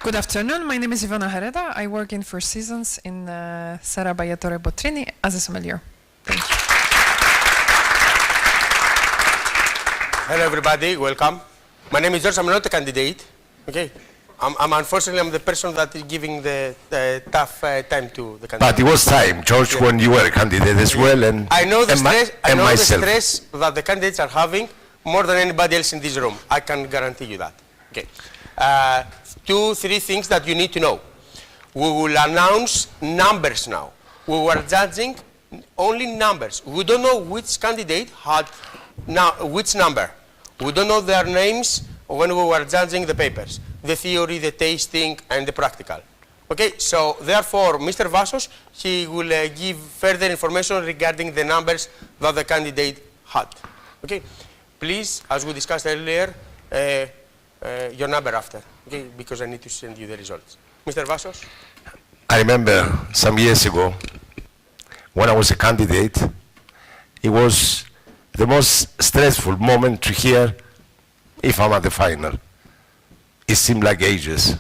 Good afternoon. My name is Ivana Hereda. I work in Four Seasons in Serra Baiatore Bottrini as a sommelier. Thank you. Hello, everybody. Welcome. My name is George. I'm not a candidate. Okay. Unfortunately, I'm the person that is giving the tough time to the candidate. But it was time, George, when you were a candidate as well, and I know the stress. I know the myself. stress that the candidates are having more than anybody else in this room. I can guarantee you that. Okay. 2-3 things that you need to know. We will announce numbers now. We were judging only numbers. We don't know which candidate had which number. We don't know their names when we were judging the papers, the theory, the tasting, and the practical. Okay, so therefore, Mr. Vassos, he will give further information regarding the numbers that the candidate had. Okay, please, as we discussed earlier, your number after, okay, because I need to send you the results. Mr. Vassos? I remember some years ago, when I was a candidate, it was the most stressful moment to hear if I'm at the final. It seemed like ages.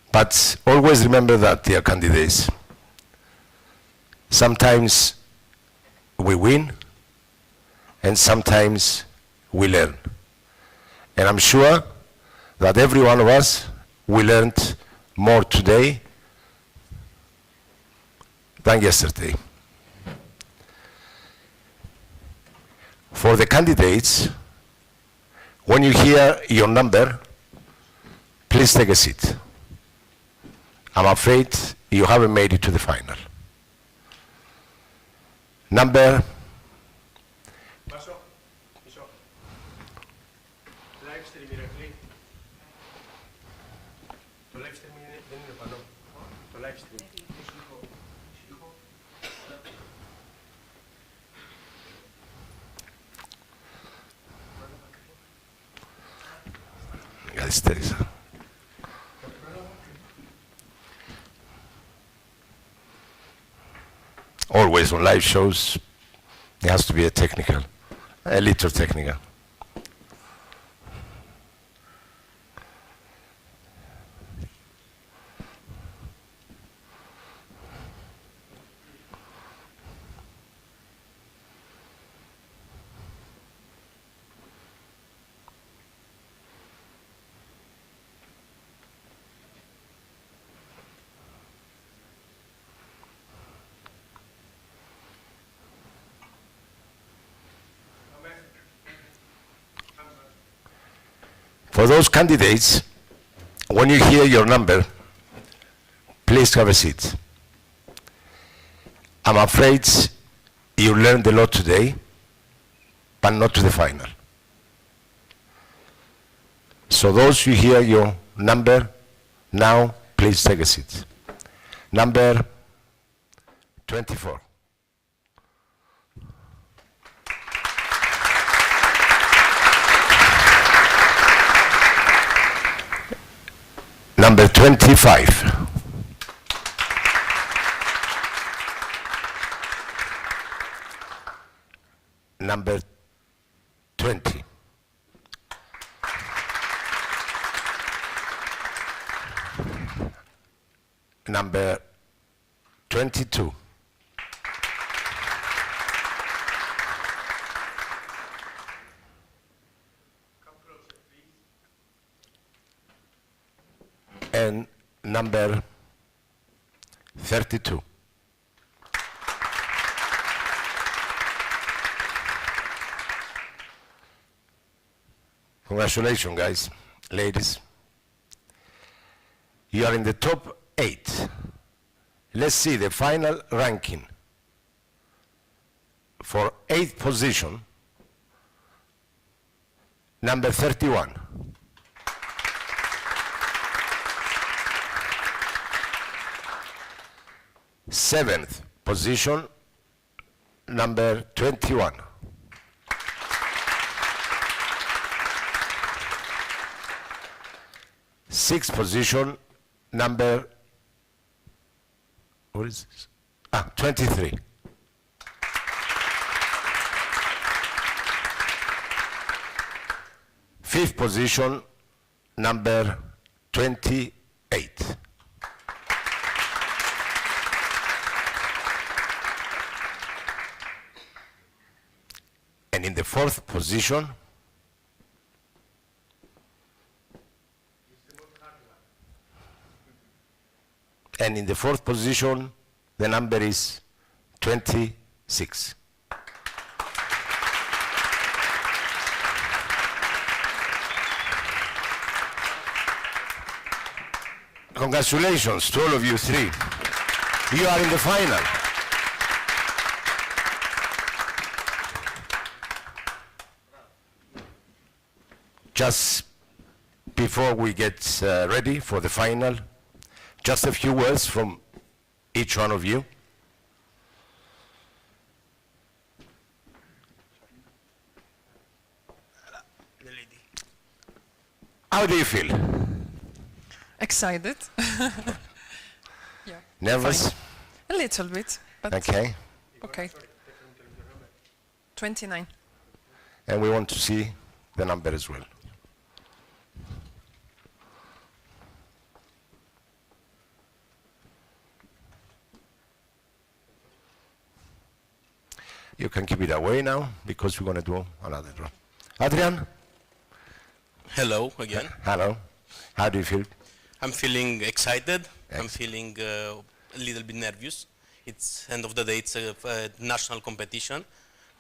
But always remember that, dear candidates. Sometimes we win, and sometimes we learn. And I'm sure that every one of us, we learned more today than yesterday. For the candidates, when you hear your number, please take a seat. I'm afraid you haven't made it to the final. Number. Always on live shows, it has to be a little technical. For those candidates, when you hear your number, please have a seat. I'm afraid you learned a lot today, but not to the final. So those who hear your number now, please take a seat. Number 24. Number 25. Number 20. Number 22. And number 32. Congratulations, guys, ladies. You are in the top 8. Let's see the final ranking. For 8th position, number 31. Seventh position, number 21. Sixth position, number, what is this? 23. Fifth position, number 28. And in the fourth position, the number is 26. Congratulations to all of you three. You are in the final. Just before we get ready for the final, just a few words from each one of you. How do you feel? Excited. Yeah. Nervous? Fine. A little bit, but Okay. okay. 29. And we want to see the number as well. You can keep it away now because we're going to do another draw. Adrian? Hello again. Hello. How do you feel? I'm feeling excited. I'm Yes. feeling a little bit nervous. It's end of the day. It's a national competition,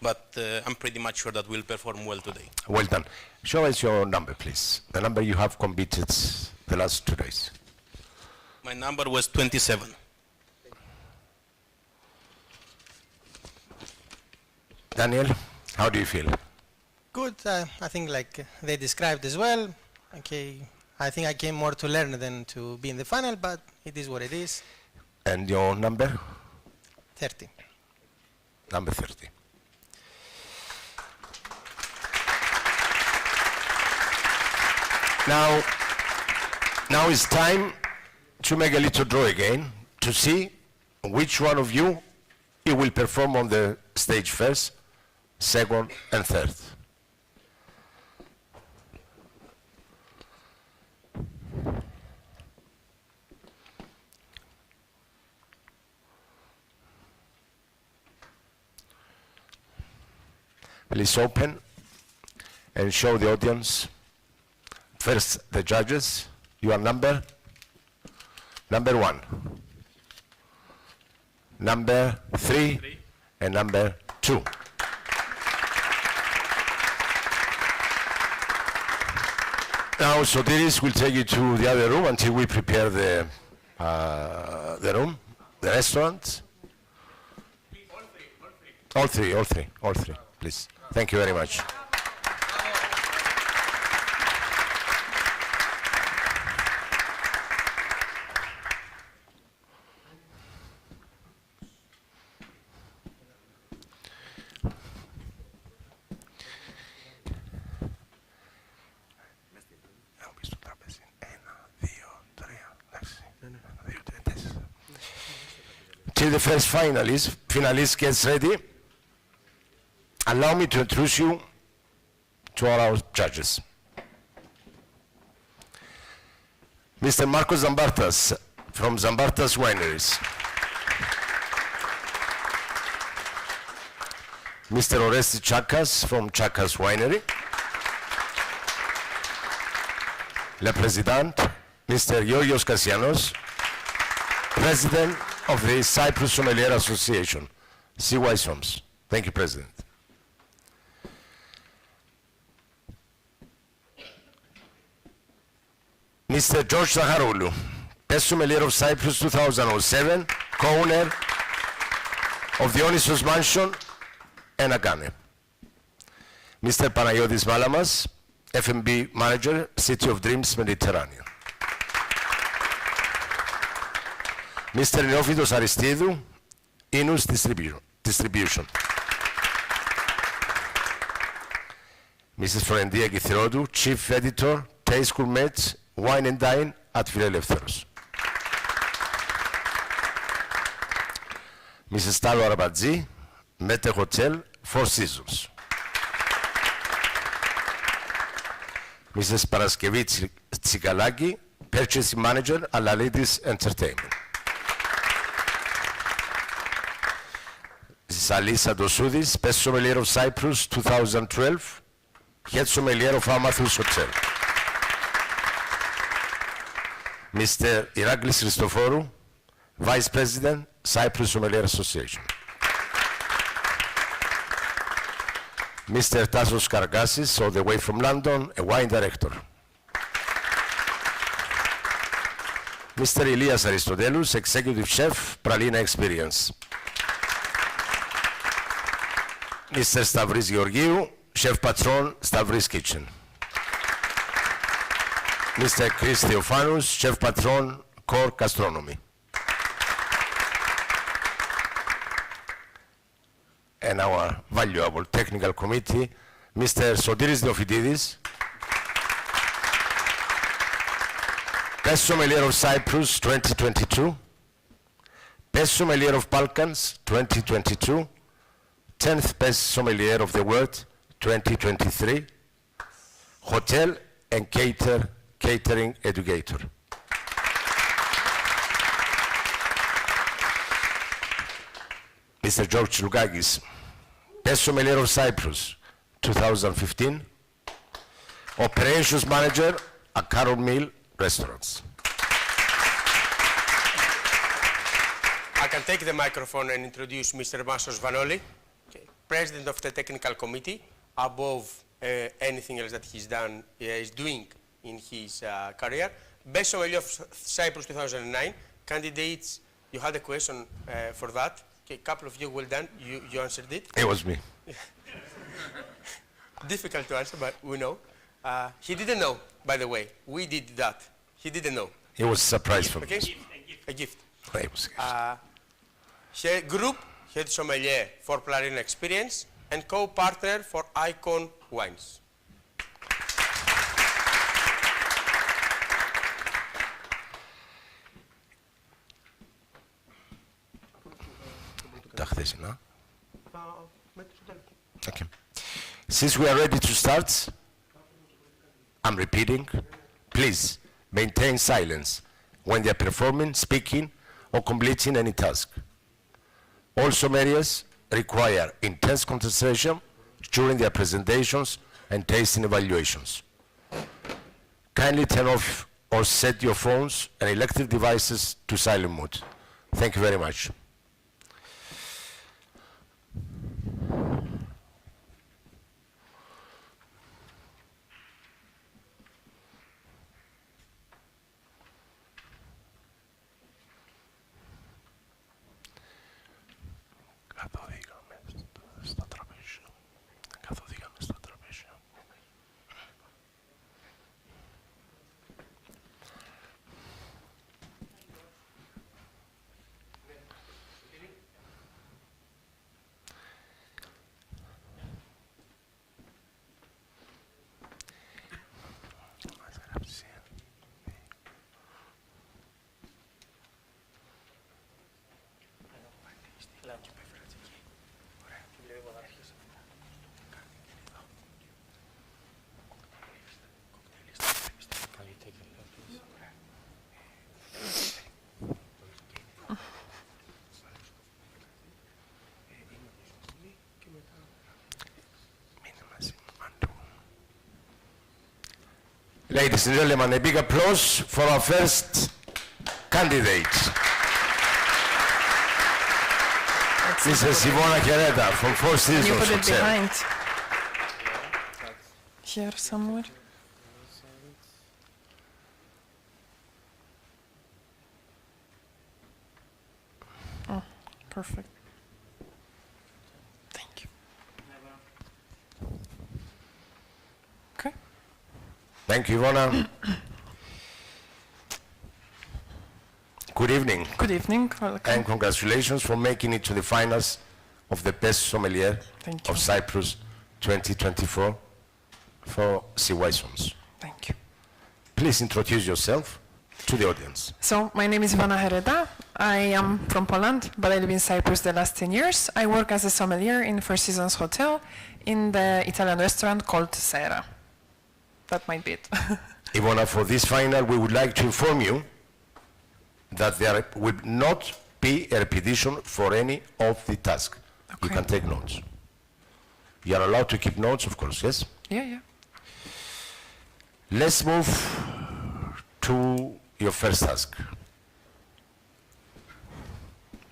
but I'm pretty much sure that we'll perform well today. Well done. Show us your number, please. The number you have competed the last 2 days. My number was 27. Daniel, how do you feel? Good. I think like they described as well. Okay. I think I came more to learn than to be in the final, but it is what it is. And your number? 30. Number 30. Now it's time to make a little draw again to see which one of you you will perform on the stage first, second, and third. Please open and show the audience. First, the judges. Your number. Number 1. Number 3. And number 2. Now, Sotiris will take you to the other room until we prepare the room, the restaurant. All three, please. Thank you very much. Till the first finalist gets ready, allow me to introduce you to all our judges. Mr. Marcos Zambartas from Zambartas Wineries. Mr. Oresti Chakas from Chakas Winery. Le President, Mr. Georgios Kassianos, President of the Cyprus Sommelier Association, CY SOMS. Thank you, President. Mr. George Zaharoglou, Best Sommelier of Cyprus 2007, co-owner of the Onisos Mansion and Agane. Mr. Panagiotis Malamas, F&B Manager, City of Dreams, Mediterranean. Mr. Neophytos Aristidou, Inus Distribution. Mrs. Florentia Kithirotou, Chief Editor, Taste Gourmet, Wine and Dine at Φιλελεύθερος. Mrs. Stalo Arabatzi, Mete Hotel, Four Seasons. Mrs. Paraskevit Tsikalaki, Purchasing Manager at Lalitis Entertainment. Mrs. Alisa Dosoudis, Best Sommelier of Cyprus 2012, Head Sommelier of Amathus Hotel. Mr. Iraklis Christoforou, Vice President, Cyprus Sommelier Association. Mr. Tassos Kargassis, all the way from London, a wine director. Mr. Elias Aristotelous, Executive Chef, Pralina Experience. Mr. Stavris Georgiou, Chef Patron, Stavris Kitchen. Mr. Chris Theophanous, Chef Patron, Core Gastronomy. And our valuable technical committee, Mr. Sotiris Neofitidis, Best Sommelier of Cyprus 2022, Best Sommelier of Balkans 2022, 10th Best Sommelier of the World 2023, Hotel and Catering Educator. Mr. George Lougakis, Best Sommelier of Cyprus 2015, Operations Manager at Carol Mill Restaurants. I can take the microphone and introduce Mr. Massos Vanoli, President of the Technical Committee, above anything else that he's done, is doing in his career. Best Sommelier of Cyprus 2009. Candidates, you had a question for that. A couple of you, well done. You answered it. It was me. Difficult to answer, but we know. He didn't know, by the way. We did that. He didn't know. It was a surprise for me. Okay? A gift. It was a gift. Group Head Sommelier for Pralina Experience and co-partner for Icon Wines. Okay. Since we are ready to start, I'm repeating, please maintain silence when they are performing, speaking, or completing any task. All sommeliers require intense concentration during their presentations and tasting evaluations. Kindly turn off or set your phones and electric devices to silent mode. Thank you very much. Ladies and gentlemen, a big applause for our first candidate. Mrs. Ivona Hereta from Four Can you Seasons put it Hotel. behind? Here somewhere. Oh, perfect. Thank you. Okay. Thank you, Ivona. Good evening, Good evening. Welcome. and congratulations for making it to the finals of the Best Sommelier Thank of you. Cyprus 2024 for CY Sons. Thank you. Please introduce yourself to the audience. So my name is Ivona Hereta. I am from Poland, but I live in Cyprus the last 10 years. I work as a sommelier in Four Seasons Hotel in the Italian restaurant called Sera. That might be it. Ivona, for this final, we would like to inform you that there will not be a repetition for any of the tasks. You Okay. can take notes. You are allowed to keep notes, of course, yes? Yeah, yeah. Let's move to your first task.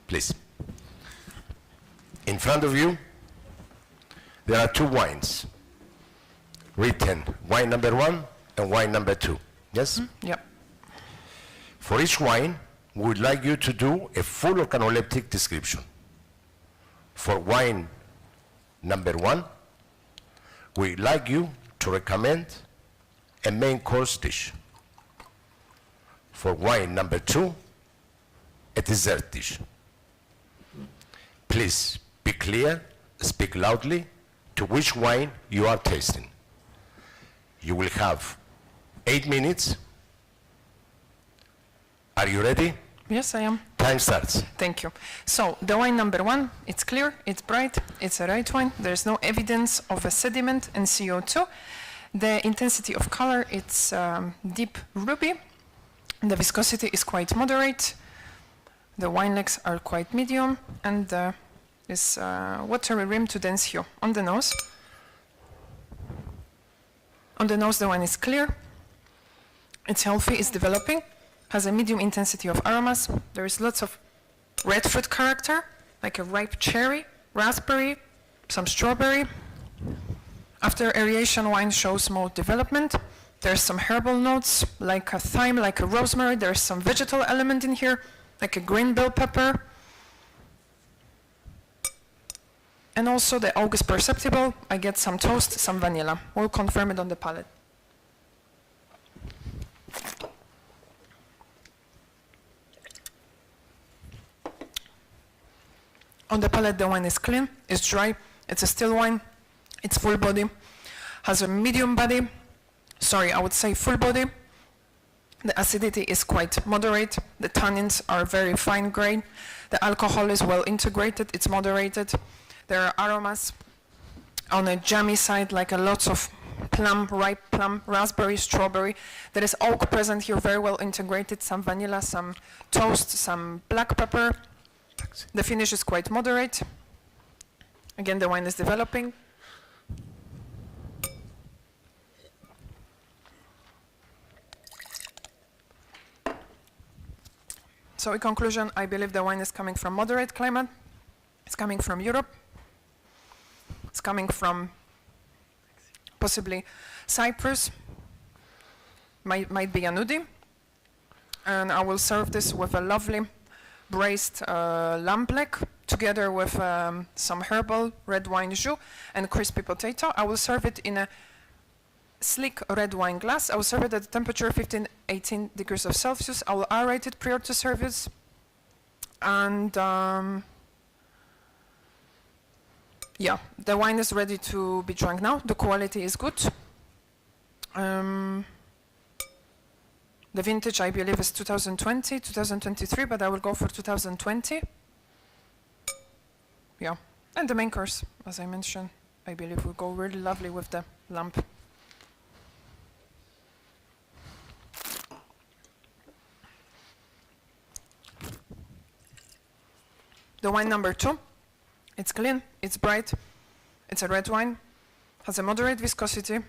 Please. In front of you, there are two wines written, wine number 1 and wine number 2. Yes? Yep. For each wine, we would like you to do a full organoleptic description. For wine number 1, we'd like you to recommend a main course dish. For wine number 2, a dessert dish. Please be clear, speak loudly to which wine you are tasting. You will have 8 minutes. Are you ready? Yes, I am. Time starts. Thank you. So the wine number 1, it's clear, it's bright, it's a white wine. There's no evidence of a sediment and CO2. The intensity of color, it's deep ruby. The viscosity is quite moderate. The wine legs are quite medium, and this watery rim to dense hue on the nose. On the nose, the wine is clear. It's healthy, it's developing, has a medium intensity of aromas. There is lots of red fruit character, like a ripe cherry, raspberry, some strawberry. After aeration, wine shows more development. There's some herbal notes, like a thyme, like a rosemary. There's some vegetal element in here, like a green bell pepper. And also the oak is perceptible. I get some toast, some vanilla. We'll confirm it on the palate. On the palate, the wine is clean, it's dry, it's a still wine, it's full body, has a medium body, I would say full body. The acidity is quite moderate, the tannins are very fine grained, the alcohol is well integrated, it's moderated. There are aromas on a jammy side, like a lots of plum, ripe plum, raspberry, strawberry. There is oak present here, very well integrated, some vanilla, some toast, some black pepper. The finish is quite moderate. Again, the wine is developing. So in conclusion, I believe the wine is coming from moderate climate. It's coming from Europe. It's coming from possibly Cyprus, might be Anudi. And I will serve this with a lovely braised lamb leg, together with some herbal red wine jus and crispy potato. I will serve it in a sleek red wine glass. I will serve it at a temperature 15-18 degrees of Celsius. I will aerate it prior to service. And yeah, the wine is ready to be drunk now. The quality is good. The vintage, I believe, is 2020, 2023, but I will go for 2020. Yeah, and the main course, as I mentioned, I believe will go really lovely with the lamp. The wine number 2, it's clean, it's bright, it's a red wine, has a moderate viscosity,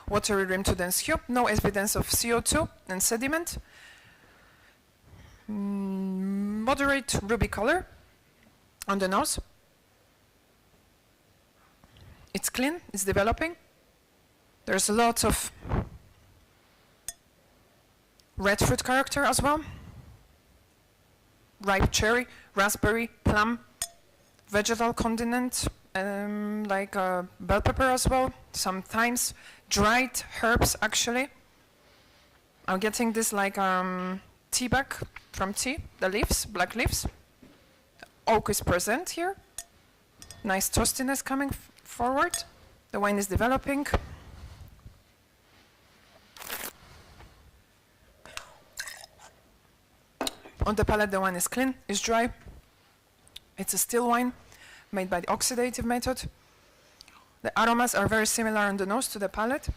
watery rim to dense hue, no evidence of CO2 and sediment, moderate ruby color on the nose. It's clean, it's developing. There's a lot of red fruit character as well. Ripe cherry, raspberry, plum, vegetal condiment, like bell pepper as well, some thymes, dried herbs actually. I'm getting this like tea bag from tea, the leaves, black leaves. Oak is present here. Nice toastiness coming forward. The wine is developing. On the palate, the wine is clean, it's dry. It's a still wine made by the oxidative method. The aromas are very similar on the nose to the palate.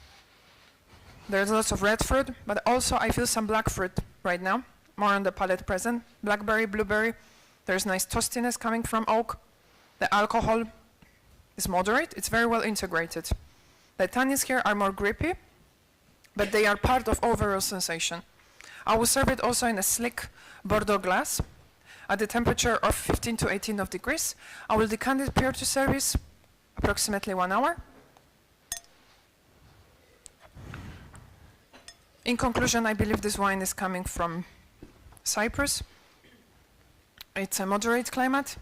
There's lots of red fruit, but also I feel some black fruit right now, more on the palate present. Blackberry, blueberry. There's nice toastiness coming from oak. The alcohol is moderate. It's very well integrated. The tannins here are more grippy, but they are part of overall sensation. I will serve it also in a slick Bordeaux glass at the temperature of 15 to 18 of degrees. I will decant it prior to service, approximately 1 hour. In conclusion, I believe this wine is coming from Cyprus. It's a moderate climate.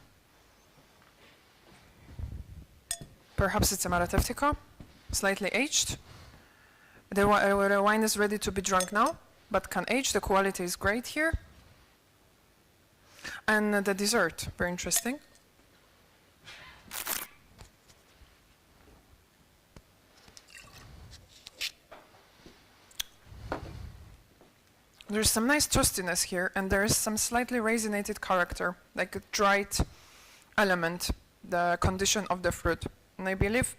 Perhaps it's a Maratevtico, slightly aged. The wine is ready to be drunk now, but can age. The quality is great here. And the dessert, very interesting. There's some nice toastiness here, and there is some slightly raisinated character, like a dried element, the condition of the fruit. And I believe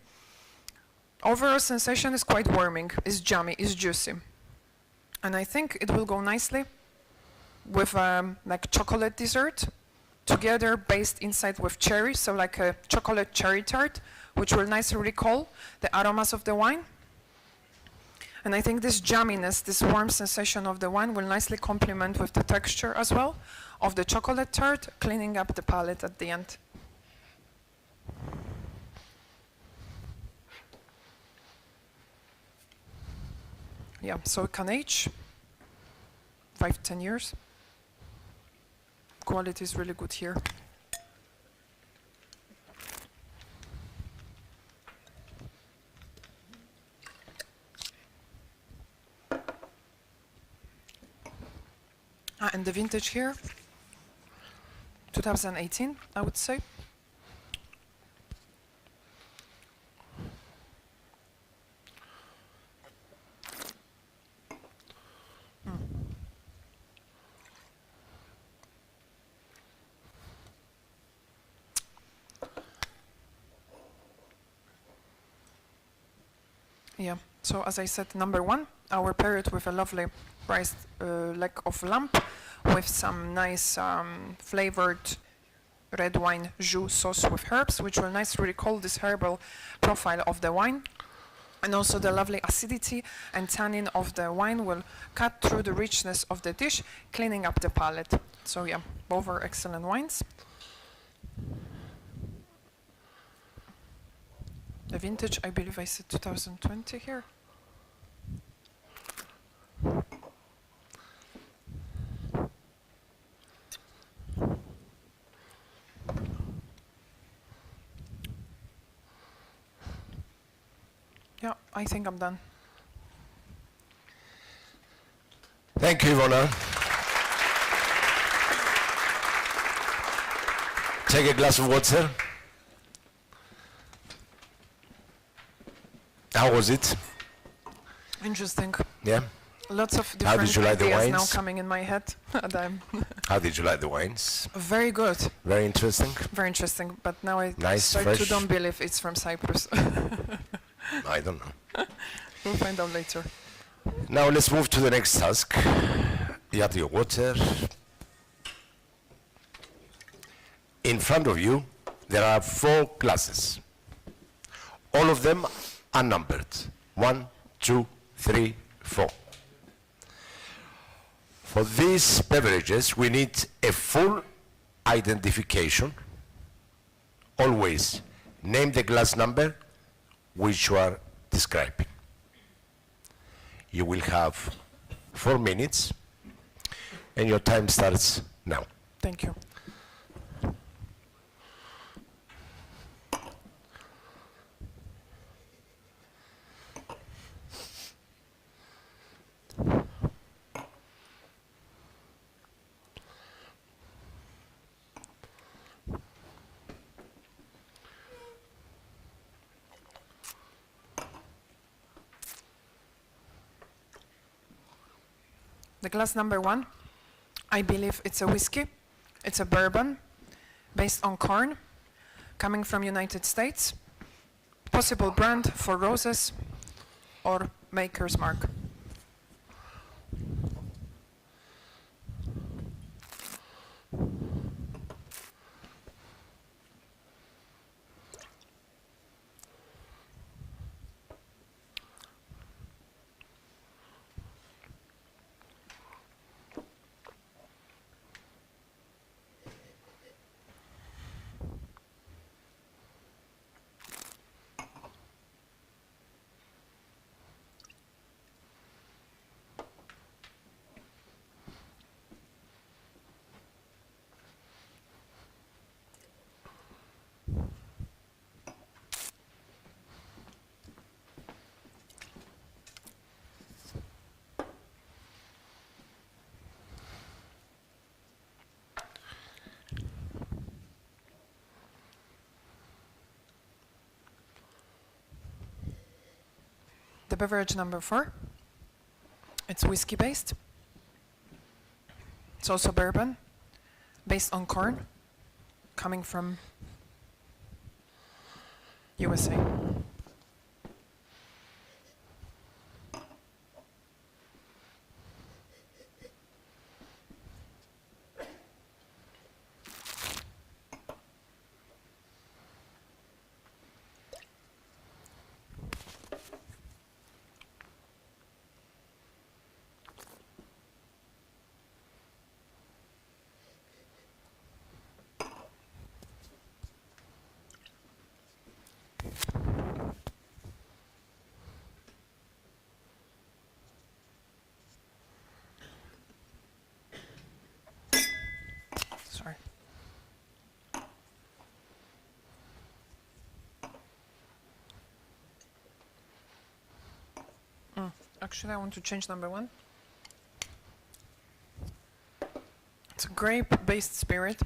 overall sensation is quite warming, is jammy, is juicy. And I think it will go nicely with like chocolate dessert, together based inside with cherry, so like a chocolate cherry tart, which will nicely recall the aromas of the wine. And I think this jamminess, this warm sensation of the wine will nicely complement with the texture as well of the chocolate tart, cleaning up the palate at the end. Yeah, so it can age 5-10 years. Quality is really good here. And the vintage here, 2018, I would say. Yeah, so as I said, number one, I will pair it with a lovely priced leg of lamb with some nice flavored red wine jus sauce with herbs, which will nicely recall this herbal profile of the wine. And also the lovely acidity and tannin of the wine will cut through the richness of the dish, cleaning up the palate. So yeah, both are excellent wines. The vintage, I believe I said 2020 here. Yeah, I think I'm done. Thank you, Ivona. Take a glass of water. How was it? Interesting. Yeah? Lots of How did different you like the ideas now wines? coming in my head. And I'm How did you like the wines? very good, Very interesting. very interesting. But now I Nice, start to fresh. don't believe it's from Cyprus. I don't know. We'll find out later. Now let's move to the next task. You have your water. In front of you, there are 4 glasses. All of them are numbered. 1, 2, 3, 4. For these beverages, we need a full identification. Always name the glass number which you are describing. You will have 4 minutes, and your time starts now. Thank you. The glass number 1, I believe it's a whiskey. It's a bourbon based on corn, coming from United States. Possible brand for roses or maker's mark. beverage number 4. It's whiskey based. It's also bourbon, based on corn, coming from USA. Sorry. Actually, I want to change number 1. It's a grape-based spirit,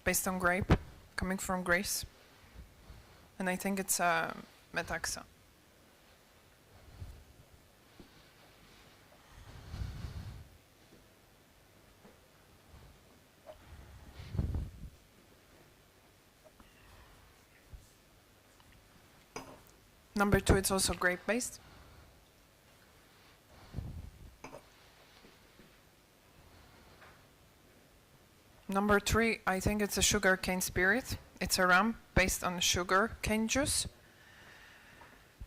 based on grape, coming from Greece. And I think it's Metaxa. Number 2, it's also grape-based. Number 3, I think it's a sugar cane spirit. It's a rum based on sugar cane juice.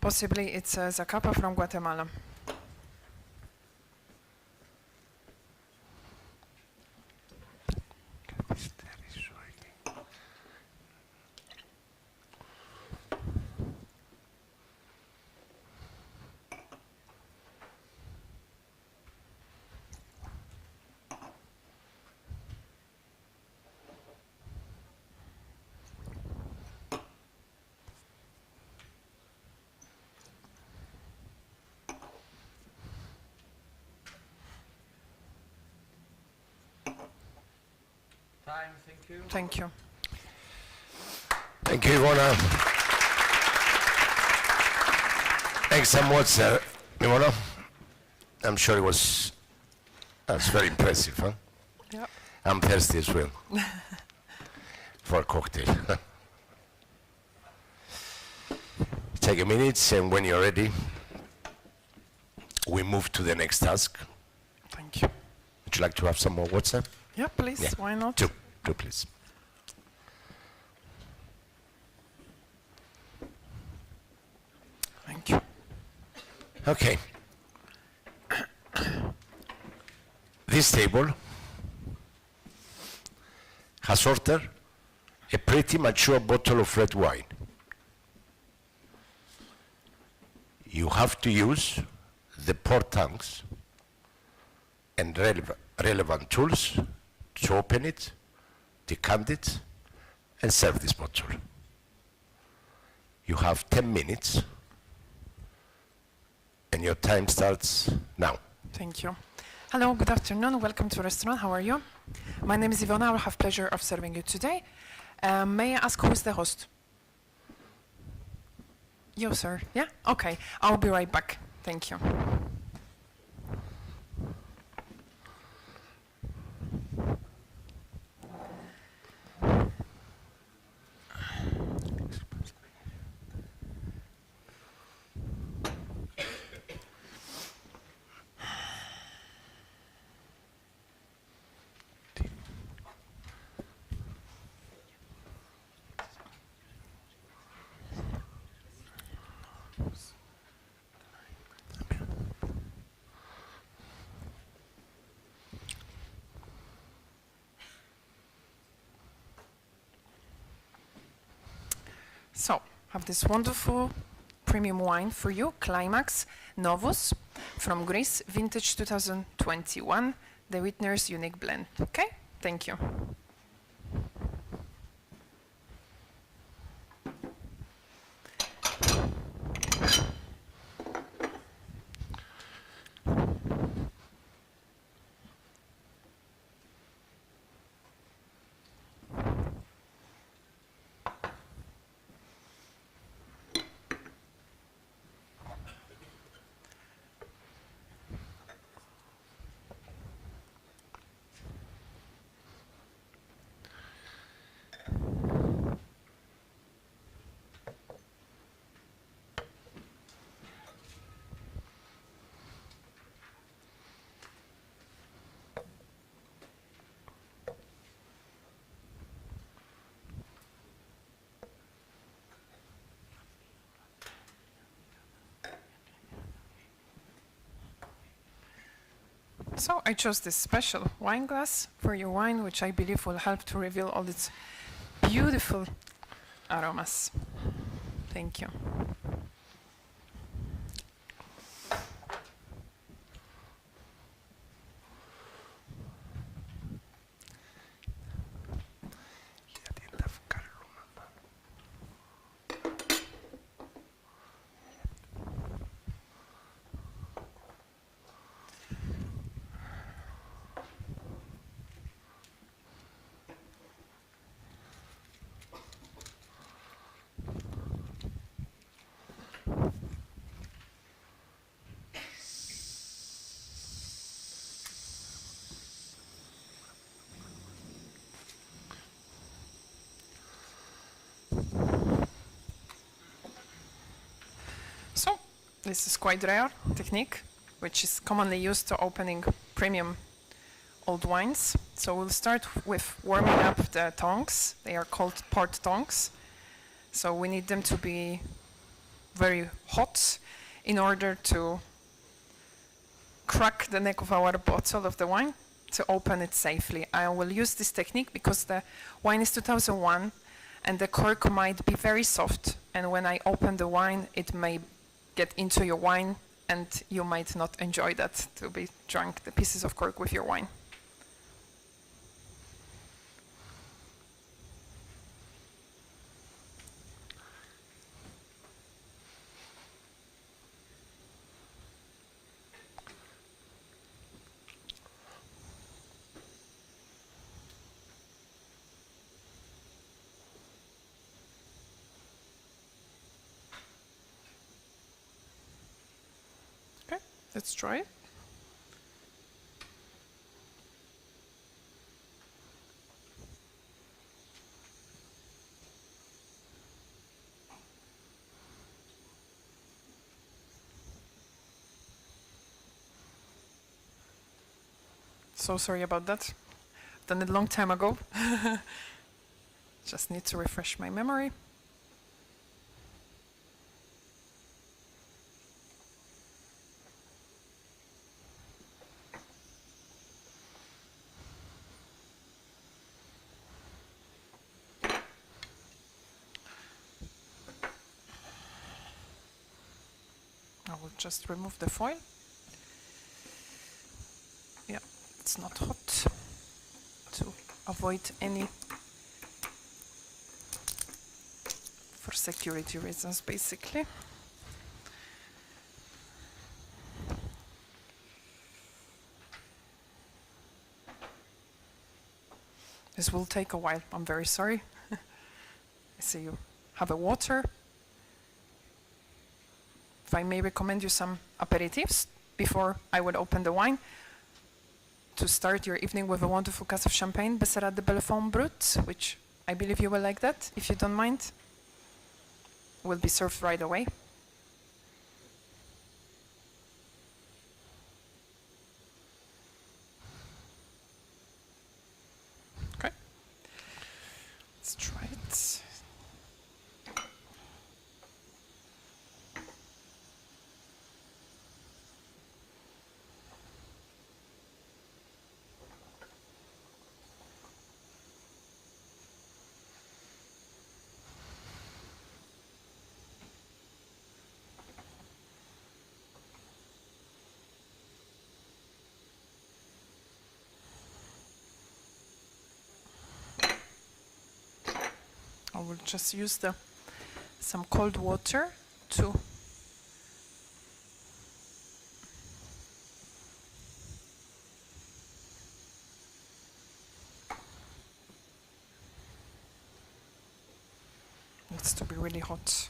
Possibly it's a Zacapa from Guatemala. Time, thank you. Thank you. Thank you, Ivona. Thanks so much, Ivona. I'm sure it was that's very impressive, huh? Yep. I'm thirsty as well for a cocktail. Take a minute, and when you're ready, we move to the next task. Thank you. Would you like to have some more water? Yeah, please. Yeah. Why not? Two, please. Thank you. Okay. This table has ordered a pretty mature bottle of red wine. You have to use the pour tanks and relevant tools to open it, decant it, and serve this bottle. You have 10 minutes, and your time starts now. Thank you. Hello, good afternoon. Welcome to the restaurant. How are you? My name is Ivona. I will have pleasure of serving you today. May I ask who is the host? You, sir. Yeah? Okay. I'll be right back. Thank you. So, have this wonderful premium wine for you, Climax Novus from Greece, vintage 2021, the Whitner's unique blend. Okay? Thank you. So I chose this special wine glass for your wine, which I believe will help to reveal all its beautiful aromas. Thank you. So this is quite rare technique, which is commonly used to opening premium old wines. So we'll start with warming up the tongs. They are called port tongs. So we need them to be very hot in order to crack the neck of our bottle of the wine to open it safely. I will use this technique because the wine is 2001 and the cork might be very soft, and when I open the wine it may get into your wine and you might not enjoy that, to be drunk the pieces of cork with your wine. Okay, let's try it. So sorry about that. Done it a long time ago. Just need to refresh my memory. I will just remove the foil. Yeah, it's not hot, to avoid any, for security reasons basically. This will take a while, I'm very sorry. I see you have a water. If I may recommend you some aperitifs before I would open the wine, to start your evening with a wonderful glass of champagne, Bessarade de Bellefond Brut, which I believe you will like that, if you don't mind. Will be served right away. Okay, let's try it. I will just use some cold water to needs to be really hot.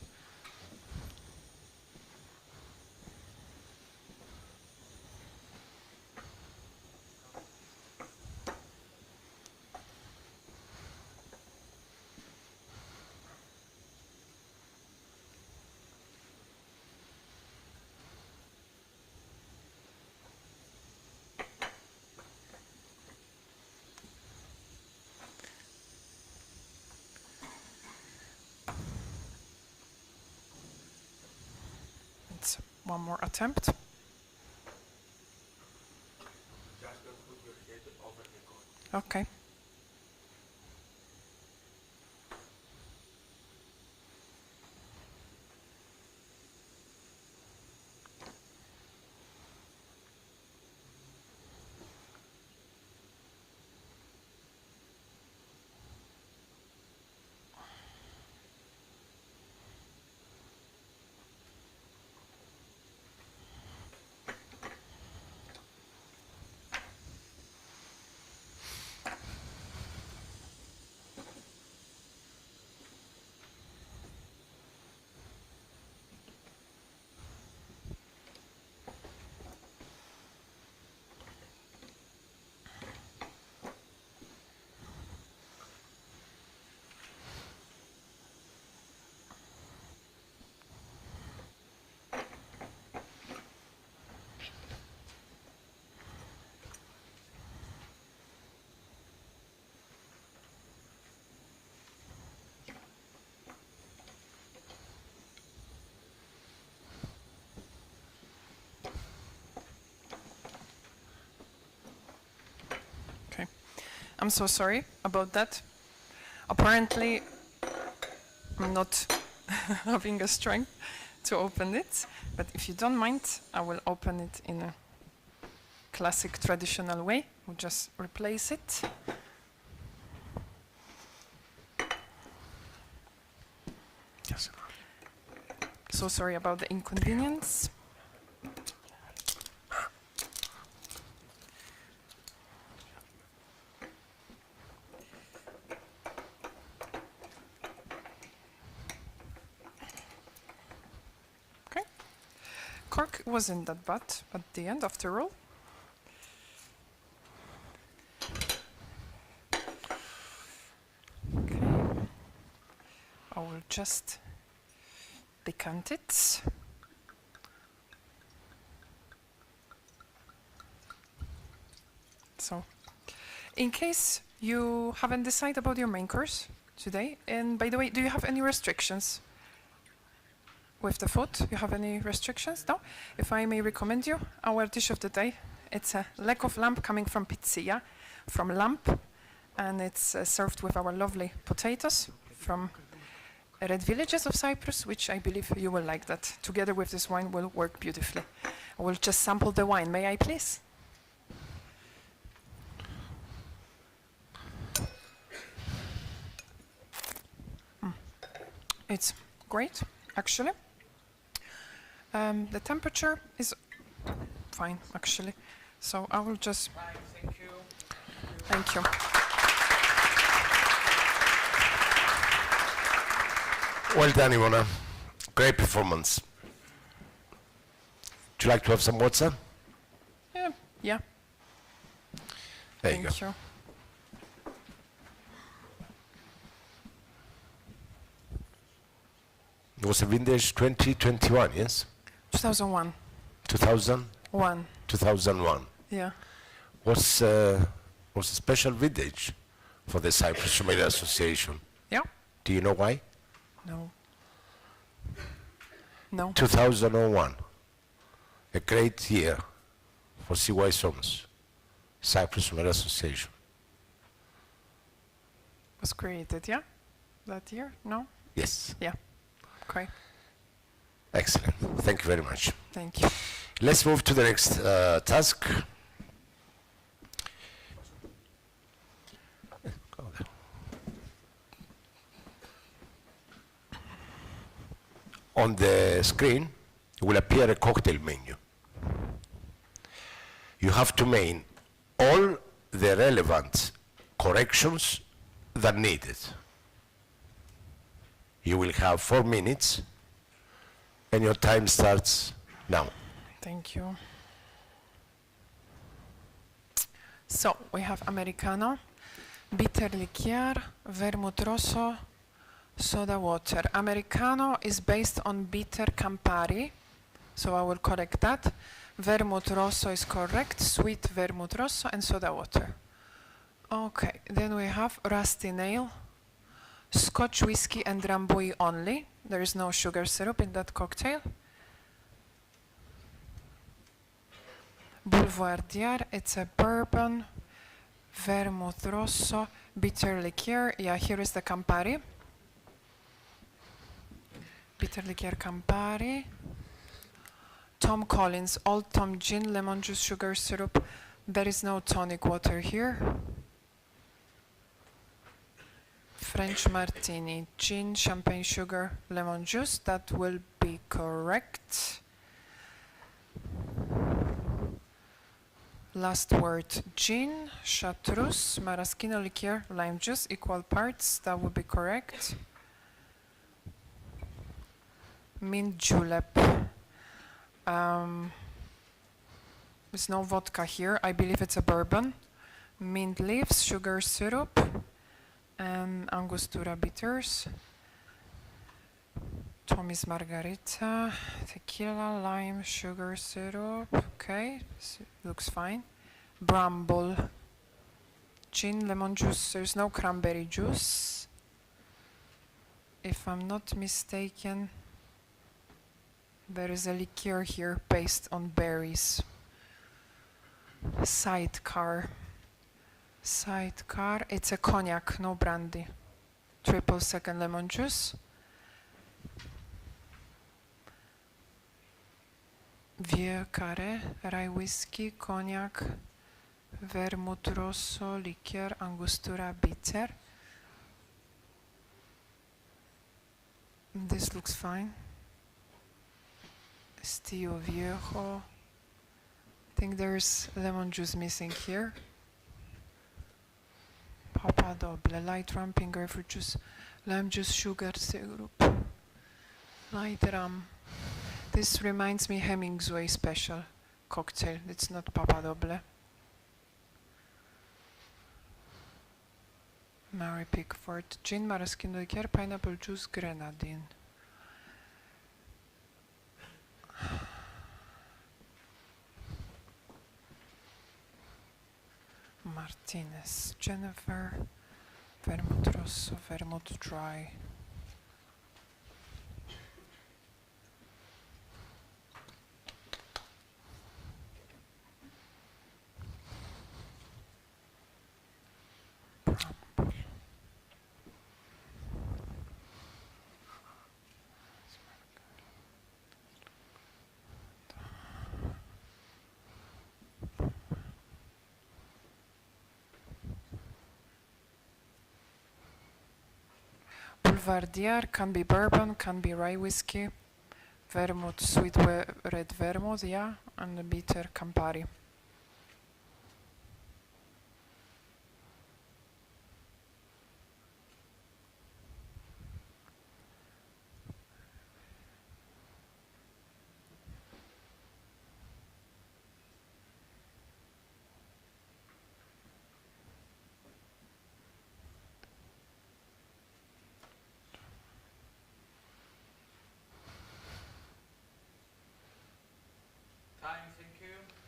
One more attempt. Okay. Okay. I'm so sorry about that. Apparently, I'm not having a strength to open it, but if you don't mind, I will open it in a classic traditional way. We'll just replace it. Yes. So sorry about the inconvenience. Okay. Cork wasn't that bad at the end, after all. Okay. I will just decant it. So, in case you haven't decided about your main course today, and by the way, do you have any restrictions with the food? You have any restrictions? No? If I may recommend you, our dish of the day, it's a leg of lamb coming from Pizzeria, from lamb, and it's served with our lovely potatoes from red villages of Cyprus, which I believe you will like that. Together with this wine will work beautifully. I will just sample the wine. May I please? It's great, actually. The temperature is fine, actually. So I will just... Thank you. Thank you. Well done, Ivona. Great performance. Would you like to have some water? Yeah. There you go. Thank you. It was a vintage 2021, yes? 2001. 2000? 2001. Yeah. Was a special vintage for the Cyprus Sommelier Association. Yeah? Do you know why? No. No. 2001. A great year for CY Soms, Cyprus Sommelier Association. Was created, yeah? That year? No? Yes. Yeah. Okay. Excellent. Thank you very much. Thank you. Let's move to the next task. On the screen will appear a cocktail menu. You have to make all the relevant corrections that needed. You will have 4 minutes and your time starts now. Thank you. So, we have Americano, bitter liqueur, vermouth rosso, soda water. Americano is based on bitter Campari, so I will correct that. Vermouth rosso is correct, sweet vermouth rosso, and soda water. Okay, then we have rusty nail, Scotch whiskey and Drambuie only. There is no sugar syrup in that cocktail. Boulevardier, it's a bourbon, vermouth rosso, bitter liqueur. Yeah, here is the Campari. Bitter liqueur Campari. Tom Collins, Old Tom Gin, lemon juice, sugar syrup. There is no tonic water here. French Martini, gin, champagne, sugar, lemon juice. That will be correct. Last word, gin, chartreuse, maraschino liqueur, lime juice, equal parts. That would be correct. Mint julep. There's no vodka here. I believe it's a bourbon. Mint leaves, sugar syrup, and Angostura bitters. Tommy's Margarita, tequila, lime, sugar syrup. Okay, looks fine. Bramble, gin, lemon juice. There's no cranberry juice. If I'm not mistaken, there is a liqueur here based on berries. Sidecar. Sidecar. It's a cognac, no brandy. Triple second lemon juice. Vieux Carré, rye whiskey, cognac, vermouth rosso, liqueur, Angostura bitter. This looks fine. Estío Viejo. I think there's lemon juice missing here. Papa Doble, light rum, pink grapefruit juice, lime juice, sugar syrup, light rum. This reminds me Hemingway special cocktail. It's not Papa Doble. Mary Pickford, gin, maraschino liqueur, pineapple juice, grenadine. Martinez, Jennifer, vermouth rosso, vermouth dry. Boulevardier can be bourbon, can be rye whiskey, vermouth, sweet red vermouth, yeah, and a bitter Campari.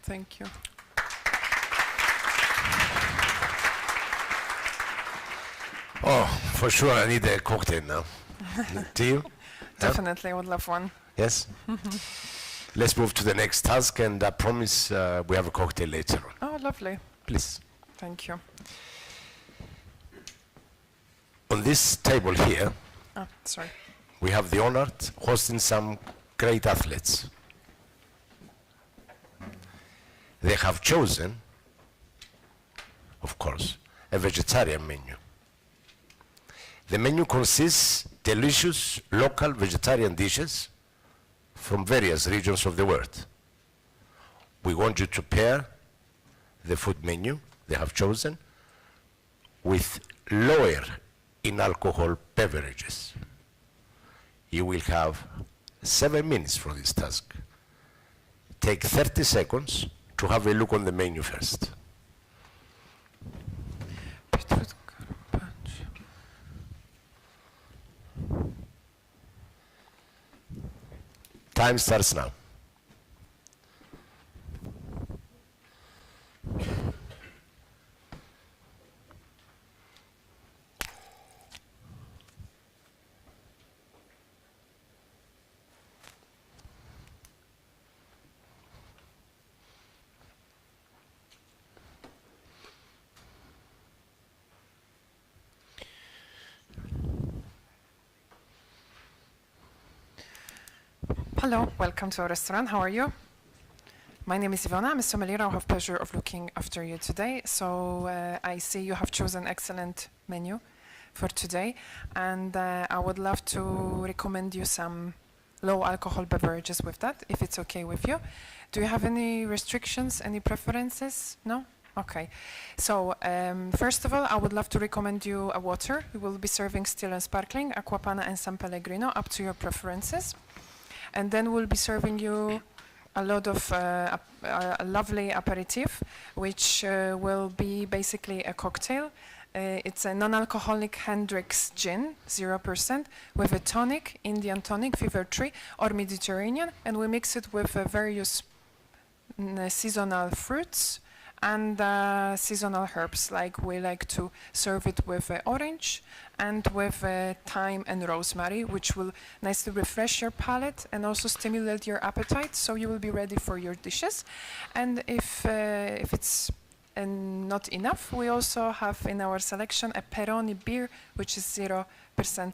Thank you. Oh, for sure I need a cocktail now. Do you? Definitely, I would love one. Yes? Let's move to the next task, and I promise we have a cocktail later on. Oh, lovely. Please. Thank you. On this table here, Oh, sorry. we have the honor of hosting some great athletes. They have chosen, of course, a vegetarian menu. The menu consists delicious local vegetarian dishes from various regions of the world. We want you to pair the food menu they have chosen with lower in alcohol beverages. You will have 7 minutes for this task. Take 30 seconds to have a look on the menu first. Beetroot carpaccio. Time starts now. Hello, welcome to our restaurant. How are you? My name is Ivona. I'm a sommelier. I have pleasure of looking after you today. So I see you have chosen excellent menu for today, and I would love to recommend you some low alcohol beverages with that, if it's okay with you. Do you have any restrictions, any preferences? No? Okay. So first of all, I would love to recommend you a water. We will be serving still and sparkling, Aquapana and San Pellegrino, up to your preferences. And then we'll be serving you a lot of a lovely aperitif, which will be basically a cocktail. It's a non-alcoholic Hendrick's gin, 0%, with a tonic, Indian tonic, fever tree, or Mediterranean, and we mix it with various seasonal fruits and seasonal herbs. Like we like to serve it with orange and with thyme and rosemary, which will nicely refresh your palate and also stimulate your appetite, so you will be ready for your dishes. And if it's not enough, we also have in our selection a Peroni beer, which is 0%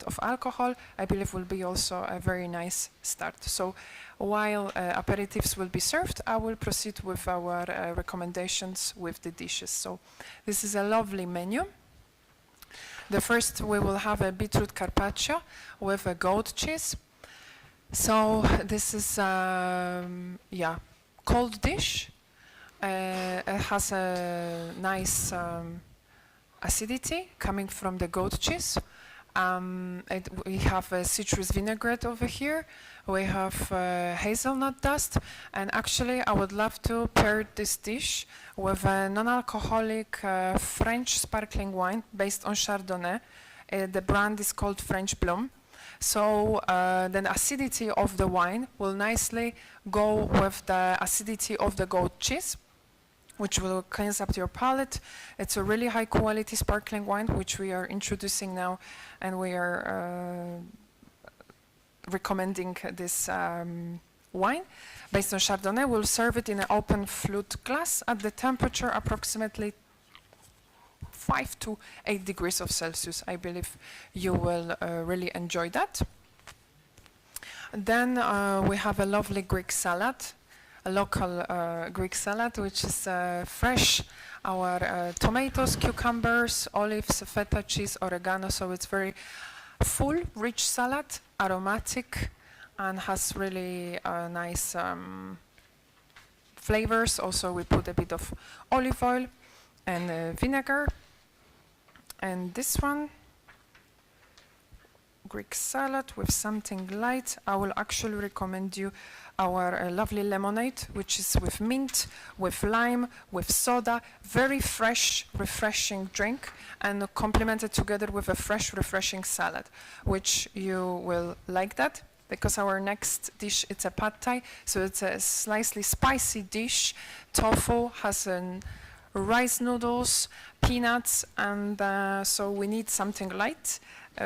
of alcohol. I believe will be also a very nice start. So while aperitifs will be served, I will proceed with our recommendations with the dishes. So this is a lovely menu. The first, we will have a beetroot carpaccio with a goat cheese. So this is cold dish. It has a nice acidity coming from the goat cheese. We have a citrus vinaigrette over here. We have hazelnut dust. And actually, I would love to pair this dish with a non-alcoholic French sparkling wine based on Chardonnay. The brand is called French Bloom. So the acidity of the wine will nicely go with the acidity of the goat cheese, which will cleanse up your palate. It's a really high quality sparkling wine, which we are introducing now, and we are recommending this wine based on Chardonnay. We'll serve it in an open flute glass at the temperature approximately 5 to 8 degrees of Celsius. I believe you will really enjoy that. Then we have a lovely Greek salad, a local Greek salad, which is fresh. Our tomatoes, cucumbers, olives, feta cheese, oregano. So it's very full, rich salad, aromatic, and has really nice flavors. Also, we put a bit of olive oil and vinegar. And this one, Greek salad with something light. I will actually recommend you our lovely lemonade, which is with mint, with lime, with soda. Very fresh, refreshing drink, and complemented together with a fresh, refreshing salad, which you will like that. Because our next dish, it's a pad thai, so it's a slightly spicy dish. Tofu has rice noodles, peanuts, and so we need something light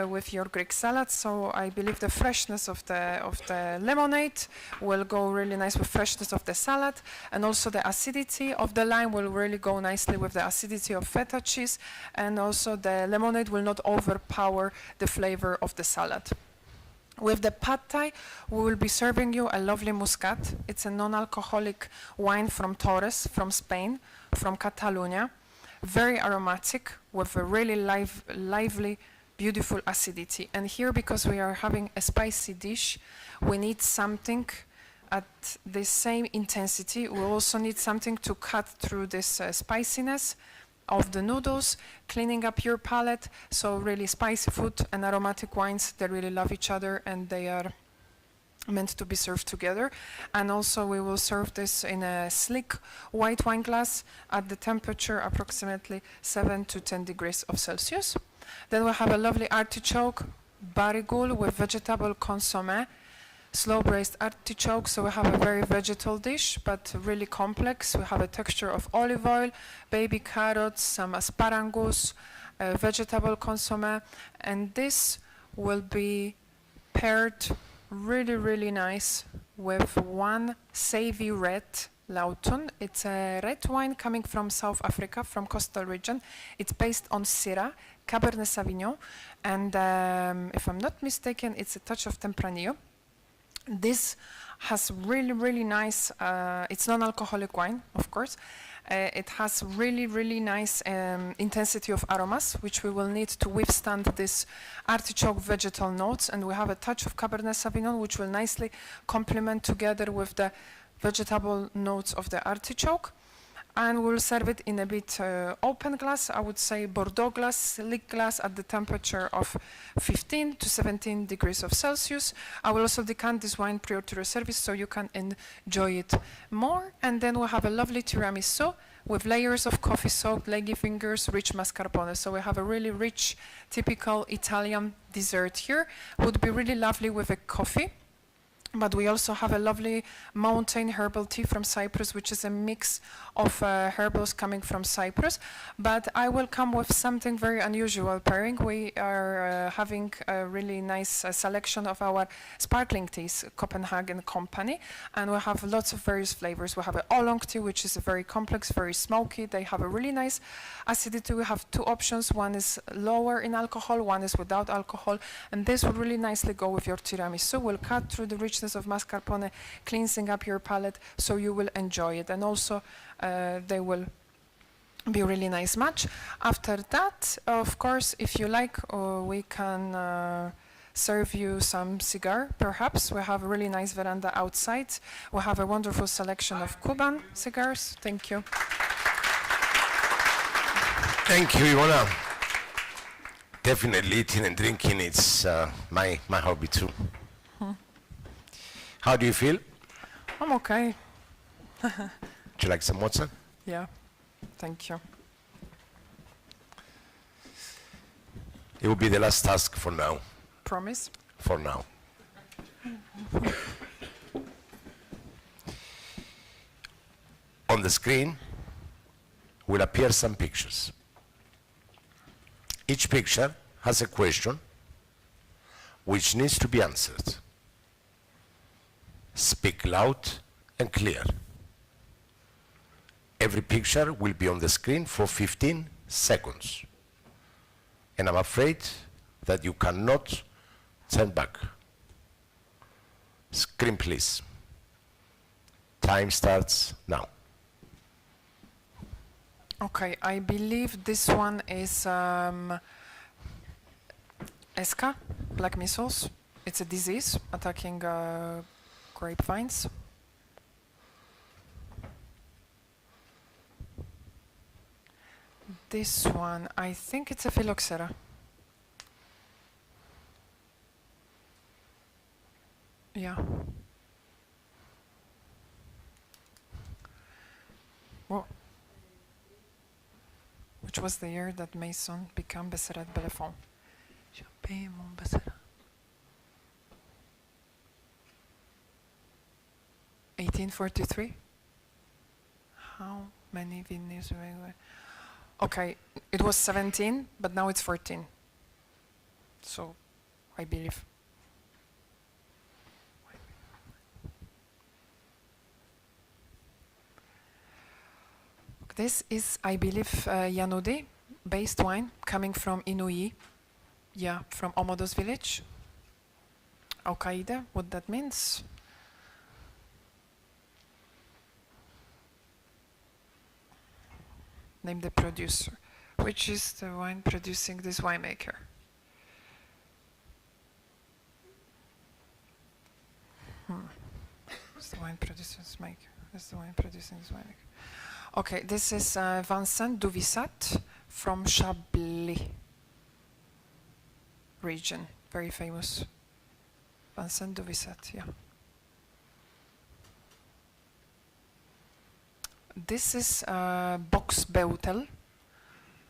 with your Greek salad. So I believe the freshness of the lemonade will go really nice with freshness of the salad, and also the acidity of the lime will really go nicely with the acidity of feta cheese, and also the lemonade will not overpower the flavor of the salad. With the pad thai, we will be serving you a lovely muscat. It's a non-alcoholic wine from Torres, from Spain, from Catalonia. Very aromatic, with a really lively, beautiful acidity. And here, because we are having a spicy dish, we need something at the same intensity. We also need something to cut through this spiciness of the noodles, cleaning up your palate. So really spicy food and aromatic wines, they really love each other, and they are meant to be served together. And also we will serve this in a sleek white wine glass at the temperature approximately 7 to 10 degrees of Celsius. Then we have a lovely artichoke barigul with vegetable consommé, slow braised artichoke. So we have a very vegetal dish, but really complex. We have a texture of olive oil, baby carrots, some asparagus, vegetable consommé, and this will be paired really nice with one savvy red Lautun. It's a red wine coming from South Africa, from coastal region. It's based on Syrah, Cabernet Sauvignon, and if I'm not mistaken, it's a touch of Tempranillo. This Has really, really nice, it's non-alcoholic wine, of course. It has really, really nice intensity of aromas, which we will need to withstand this artichoke vegetal notes. And we have a touch of Cabernet Sauvignon, which will nicely complement together with the vegetable notes of the artichoke. And we'll serve it in a bit open glass, I would say Bordeaux glass, slick glass at the temperature of 15 to 17 degrees of Celsius. I will also decant this wine prior to the service so you can enjoy it more. And then we'll have a lovely tiramisu with layers of coffee soaked ladyfingers, rich mascarpone. So we have a really rich, typical Italian dessert here. Would be really lovely with a coffee. But we also have a lovely mountain herbal tea from Cyprus, which is a mix of herbals coming from Cyprus. But I will come with something very unusual pairing. We are having a really nice selection of our sparkling teas, Copenhagen Company, and we have lots of various flavors. We have an oolong tea, which is very complex, very smoky. They have a really nice acidity. We have two options. One is lower in alcohol, one is without alcohol, and this will really nicely go with your tiramisu. We'll cut through the richness of mascarpone, cleansing up your palate, so you will enjoy it. And also, they will be a really nice match. After that, of course, if you like, we can serve you some cigar, perhaps. We have a really nice veranda outside. We have a wonderful selection of Cuban cigars. Thank you. Thank you, Ivona. Definitely eating and drinking, it's my hobby too. How do you feel? I'm okay. Would you like some water? Yeah, thank you. It will be the last task for now. Promise? For now. On the screen will appear some pictures. Each picture has a question which needs to be answered. Speak loud and clear. Every picture will be on the screen for 15 seconds. And I'm afraid that you cannot turn back. Screen, please. Time starts now. Okay, I believe this one is ESCA, black measles. It's a disease attacking grapevines. This one, I think it's a phylloxera. Yeah. Whoa. Which was the year that Mason became Besserat Bellefonds? 1843? How many vineyards were there? Okay, it was 17, but now it's 14. So, I believe. This is, I believe, Yanode based wine coming from Inouï. Yeah, from Omodos village. Al-Qaeda, what that means? Name the producer. Which is the wine producing this winemaker? Who's the wine producing this maker? Who's the wine producing this winemaker? Okay, this is Vincent Duvissat from Chablis region, very famous. Vincent Duvissat, yeah. This is Box Beutel.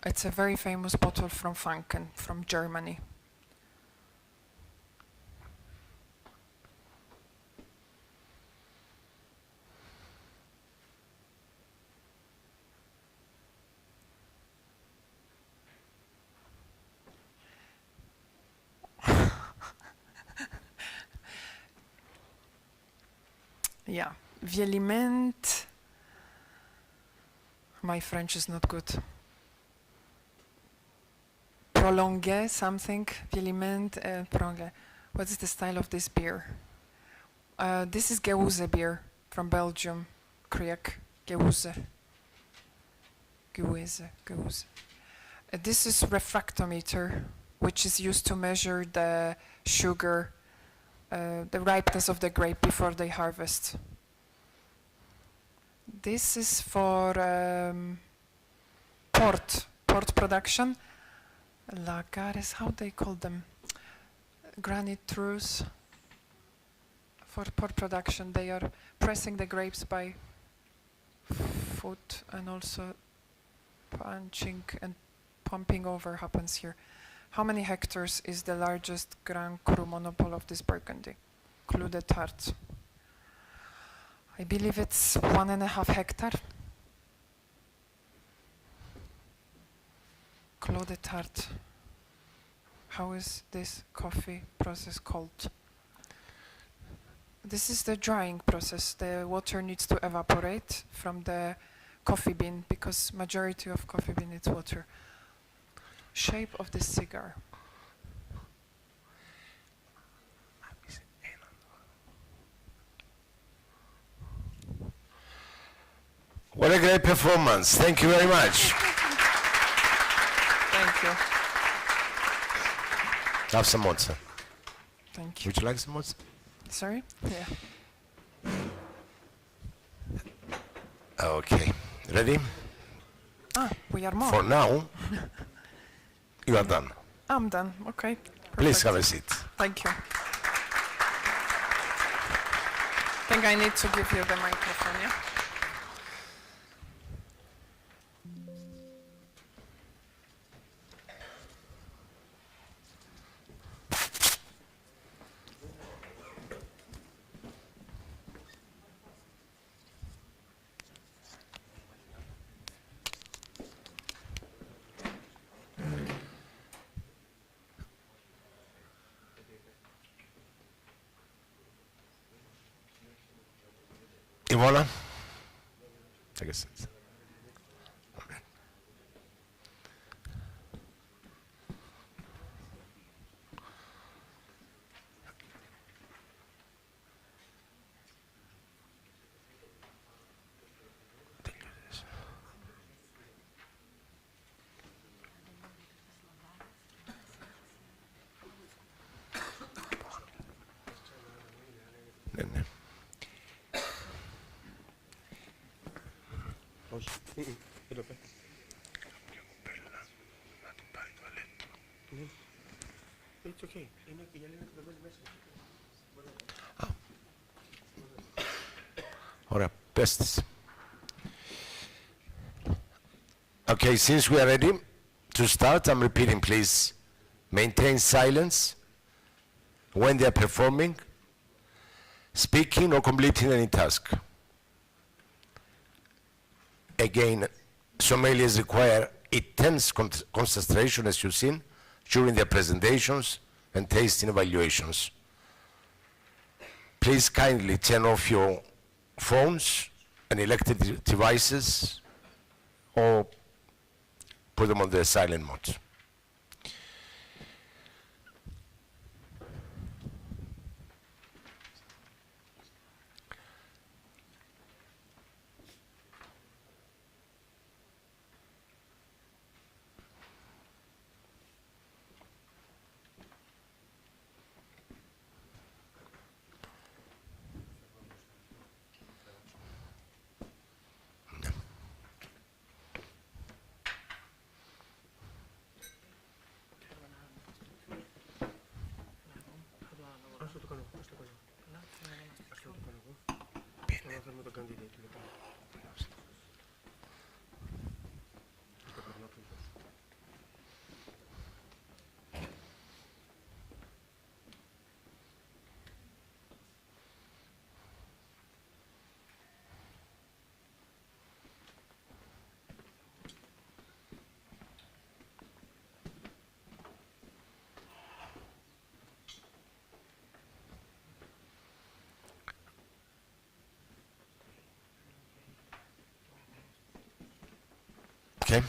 It's a very famous bottle from Franken, from Germany. Yeah, Vieliment. My French is not good. Prolongé something. Vieliment, prolongé. What is the style of this beer? This is Geuse beer from Belgium. Kriek, Geuse. Geuse. This is refractometer, which is used to measure the sugar, the ripeness of the grape before they harvest. This is for port production. Lagares, how they call them? Granitures. For port production, they are pressing the grapes by foot and also punching and pumping over happens here. How many hectares is the largest Grand Cru monopole of this Burgundy? Clos de Tarte. I believe it's 1.5 hectare. Clos de Tarte. How is this coffee process called? This is the drying process. The water needs to evaporate from the coffee bean because majority of coffee bean is water. Shape of the cigar. What a great performance. Thank you very much. Thank you. Have some more, sir. Thank you. Would you like some more? Sorry? Yeah. Okay. Ready? We are more. For now, you are done. I'm done. Okay. Please Perfect. have a seat. Thank you. I think I need to give you the microphone, yeah? Ivona? Take a seat. It's okay. Ωραία, πες της. Okay, since we are ready to start, I'm repeating, please. Maintain silence when they are performing, speaking or completing any task. Again, sommeliers require intense concentration, as you've seen, during their presentations and tasting evaluations. Please kindly turn off your phones and electric devices or put them on the silent mode. Okay.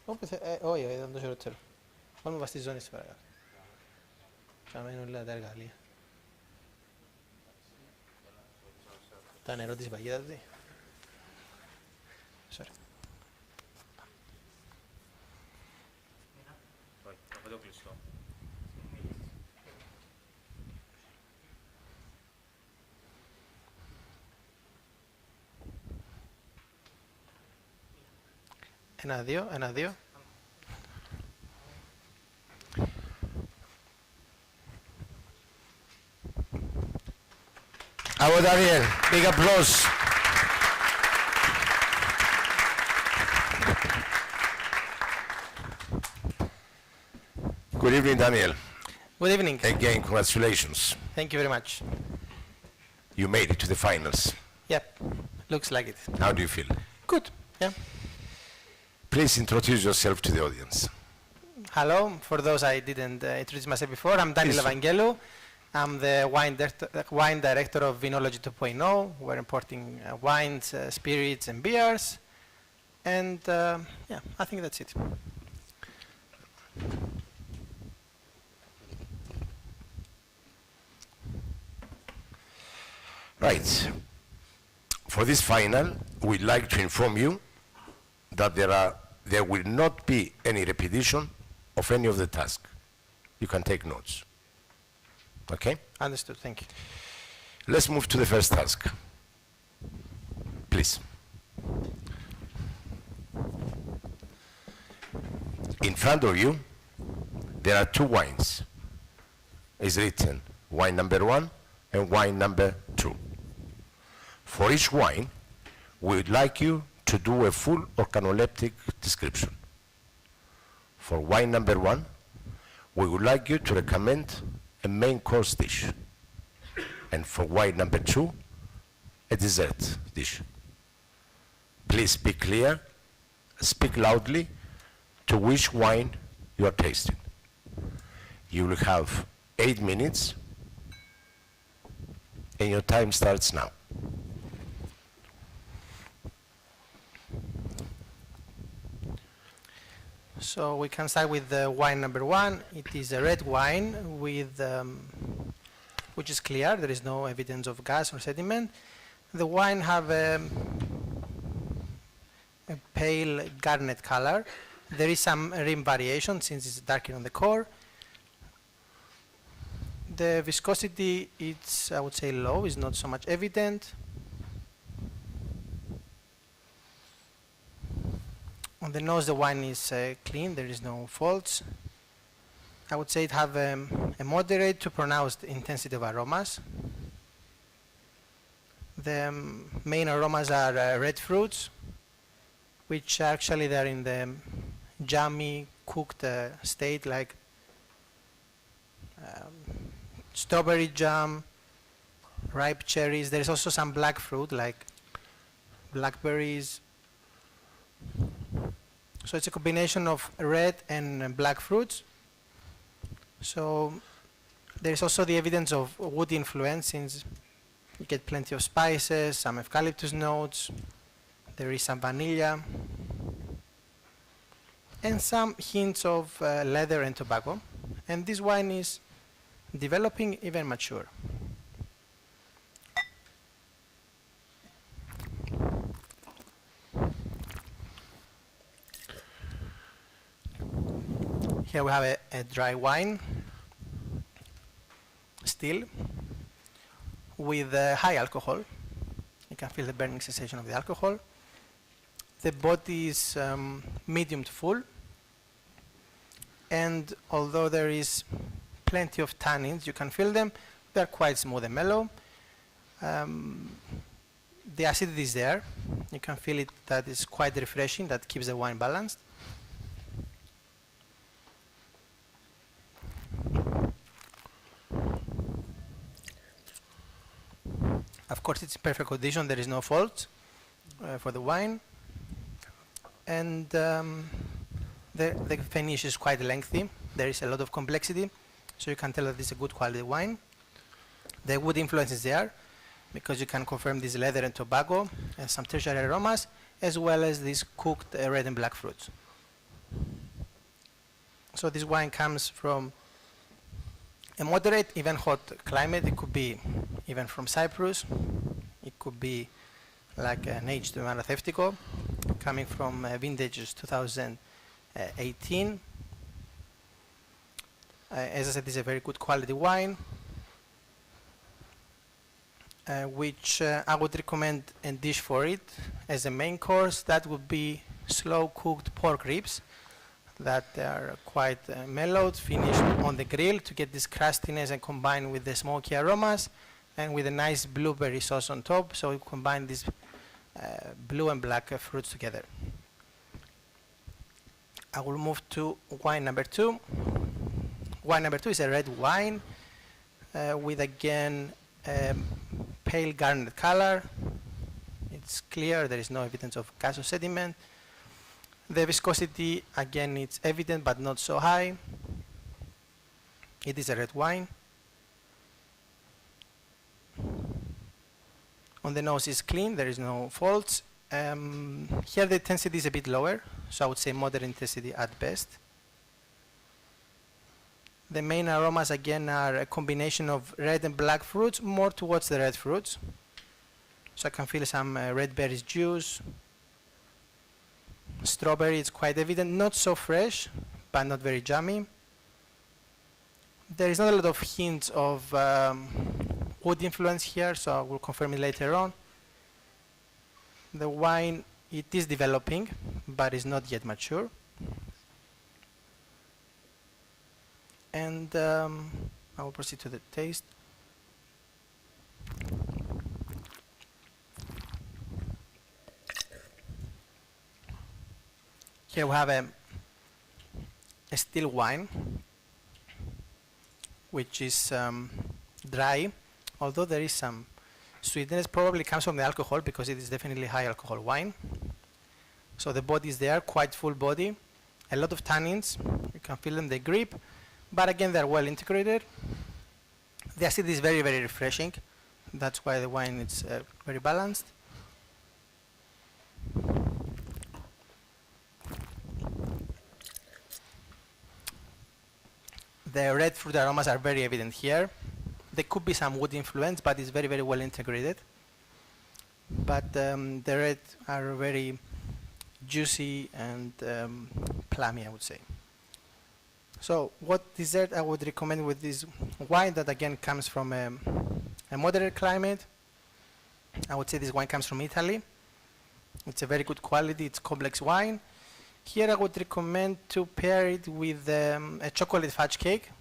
Όχι, ήταν το χειρότερο. Πάμε βάσει τη ζώνη, παρακαλώ. Θα μένουν όλα τα εργαλεία. Τα νερό της παγίδας δει. Sorry. Ένα, δύο. Bravo Daniel, big applause. Good evening, Daniel. Good evening. Again, congratulations. Thank you very much. You made it to the finals. Yep, looks like it. How do you feel? Good. Yeah. Please introduce yourself to the audience. Hello. For those I didn't introduce myself before, I'm Daniel Yes. Evangelou. I'm the wine director of Vinology 2.0. We're importing wines, spirits, and beers. And yeah, I think that's it. Right. For this final, we'd like to inform you that there will not be any repetition of any of the tasks. You can take notes. Okay? Understood. Thank you. Let's move to the first task. Please. In front of you, there are two wines. It's written wine number 1 and wine number 2. For each wine, we would like you to do a full organoleptic description. For wine number 1, we would like you to recommend a main course dish. And for wine number 2, a dessert dish. Please be clear, speak loudly to which wine you are tasting. You will have 8 minutes and your time starts now. So we can start with the wine number 1. It is a red wine with, which is clear. There is no evidence of gas or sediment. The wine have a pale garnet color. There is some rim variation since it's darker on the core. The viscosity, it's, I would say, low. It's not so much evident. On the nose, the wine is clean. There is no faults. I would say it have a moderate to pronounced intensity of aromas. The main aromas are red fruits, which actually they're in the jammy, cooked state, like strawberry jam, ripe cherries. There is also some black fruit, like blackberries. So it's a combination of red and black fruits. So there is also the evidence of wood influence, since you get plenty of spices, some eucalyptus notes, there is some vanilla, and some hints of leather and tobacco. And this wine is developing, even mature. Here we have a dry wine, still, with high alcohol. You can feel the burning sensation of the alcohol. The body is medium to full, and although there is plenty of tannins, you can feel them, they are quite smooth and mellow. The acidity is there. You can feel it, that is quite refreshing, that keeps the wine balanced. Of course, it's in perfect condition. There is no fault for the wine, and the finish is quite lengthy. There is a lot of complexity, so you can tell that this is a good quality wine. The wood influence is there, because you can confirm this leather and tobacco and some tertiary aromas, as well as these cooked red and black fruits. So this wine comes from a moderate, even hot climate. It could be even from Cyprus. It could be like an aged Maratheftico coming from vintages 2018. As I said, this is a very good quality wine, which I would recommend a dish for it as a main course. That would be slow cooked pork ribs that are quite mellowed, finished on the grill to get this crustiness and combined with the smoky aromas and with a nice blueberry sauce on top. So we combine these blue and black fruits together. I will move to wine number 2. Wine number 2 is a red wine with again pale garnet color. It's clear, there is no evidence of gas or sediment. The viscosity, again, it's evident but not so high. It is a red wine. On the nose is clean, there is no faults. Here the intensity is a bit lower, so I would say moderate intensity at best. The main aromas again are a combination of red and black fruits, more towards the red fruits. So I can feel some red berries juice. Strawberry is quite evident, not so fresh, but not very jammy. There is not a lot of hints of wood influence here, so I will confirm it later on. The wine, it is developing, but is not yet mature. And I will proceed to the taste. Here we have a still wine, which is dry, although there is some sweetness. Probably comes from the alcohol because it is definitely high alcohol wine. So the body is there, quite full body, a lot of tannins. You can feel them, the grip, but again they are well integrated. The acid is very, very refreshing. That's why the wine is very balanced. The red fruit aromas are very evident here. There could be some wood influence, but it's very, very well integrated. But the red are very juicy and plummy, I would say. So what dessert I would recommend with this wine that again comes from a moderate climate? I would say this wine comes from Italy. It's a very good quality, it's complex wine. Here I would recommend to pair it with a chocolate fudge cake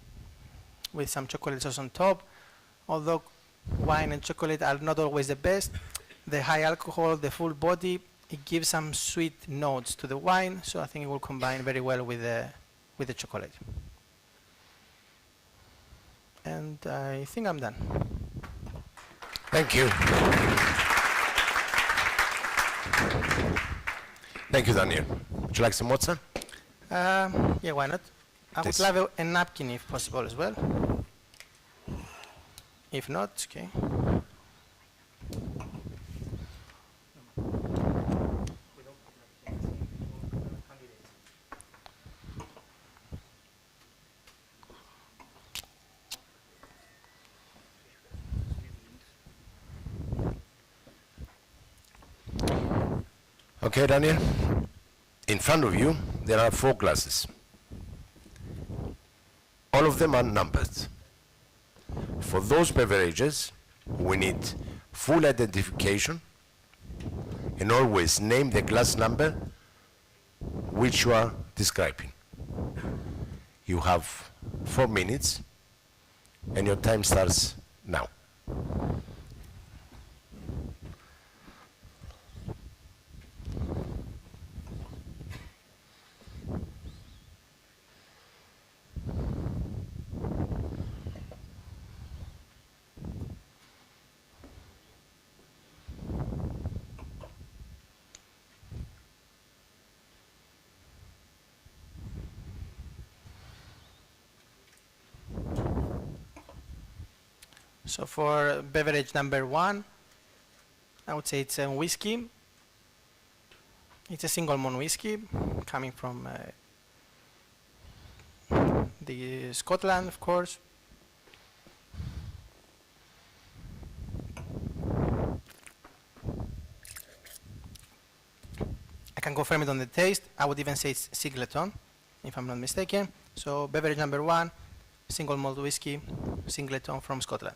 with some chocolate sauce on top. Although wine and chocolate are not always the best, the high alcohol, the full body, it gives some sweet notes to the wine, so I think it will combine very well with the chocolate. And I think I'm done. Thank you. Thank you, Daniel. Would you like some water? Yeah, why not? I would This. love a napkin if possible as well. If not, it's okay. Okay, Daniel. In front of you, there are 4 glasses. All of them are numbered. For those beverages, we need full identification and always name the glass number which you are describing. You have 4 minutes and your time starts now. So for beverage number 1, I would say it's a whiskey. It's a single malt whiskey coming from the Scotland, of course. I can confirm it on the taste. I would even say it's Singleton, if I'm not mistaken. So beverage number 1, single malt whiskey, Singleton from Scotland.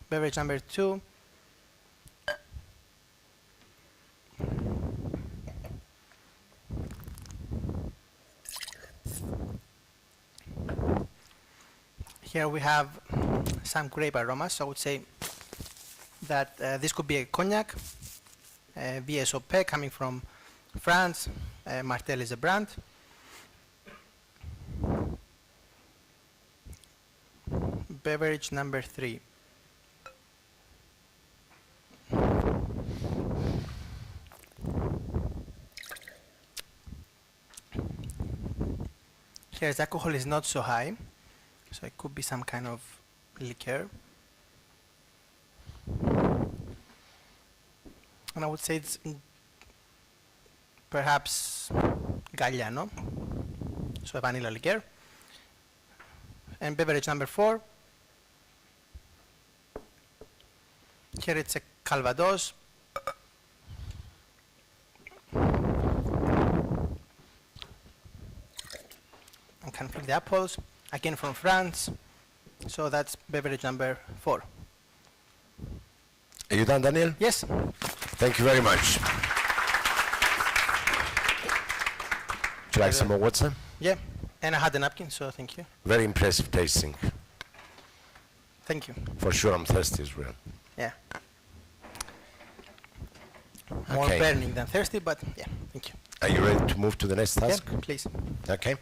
Beverage number 2, here we have some grape aromas. So I would say that this could be a cognac, VSOP coming from France. Martel is a brand. Beverage number 3. Here the alcohol is not so high, so it could be some kind of liqueur. And I would say it's perhaps Galliano, so a vanilla liqueur. And beverage number 4. Here it's a Calvados. I can feel the apples, again from France. So that's beverage number 4. Are you done, Daniel? Yes. Thank you very much. Would you like some more water? Yeah. And I had a napkin, so thank you. Very impressive tasting. Thank you. For sure, I'm thirsty as well. Yeah. More Okay. burning than thirsty, but yeah, thank you. Are you ready to move to the next Yeah, task? please. Okay.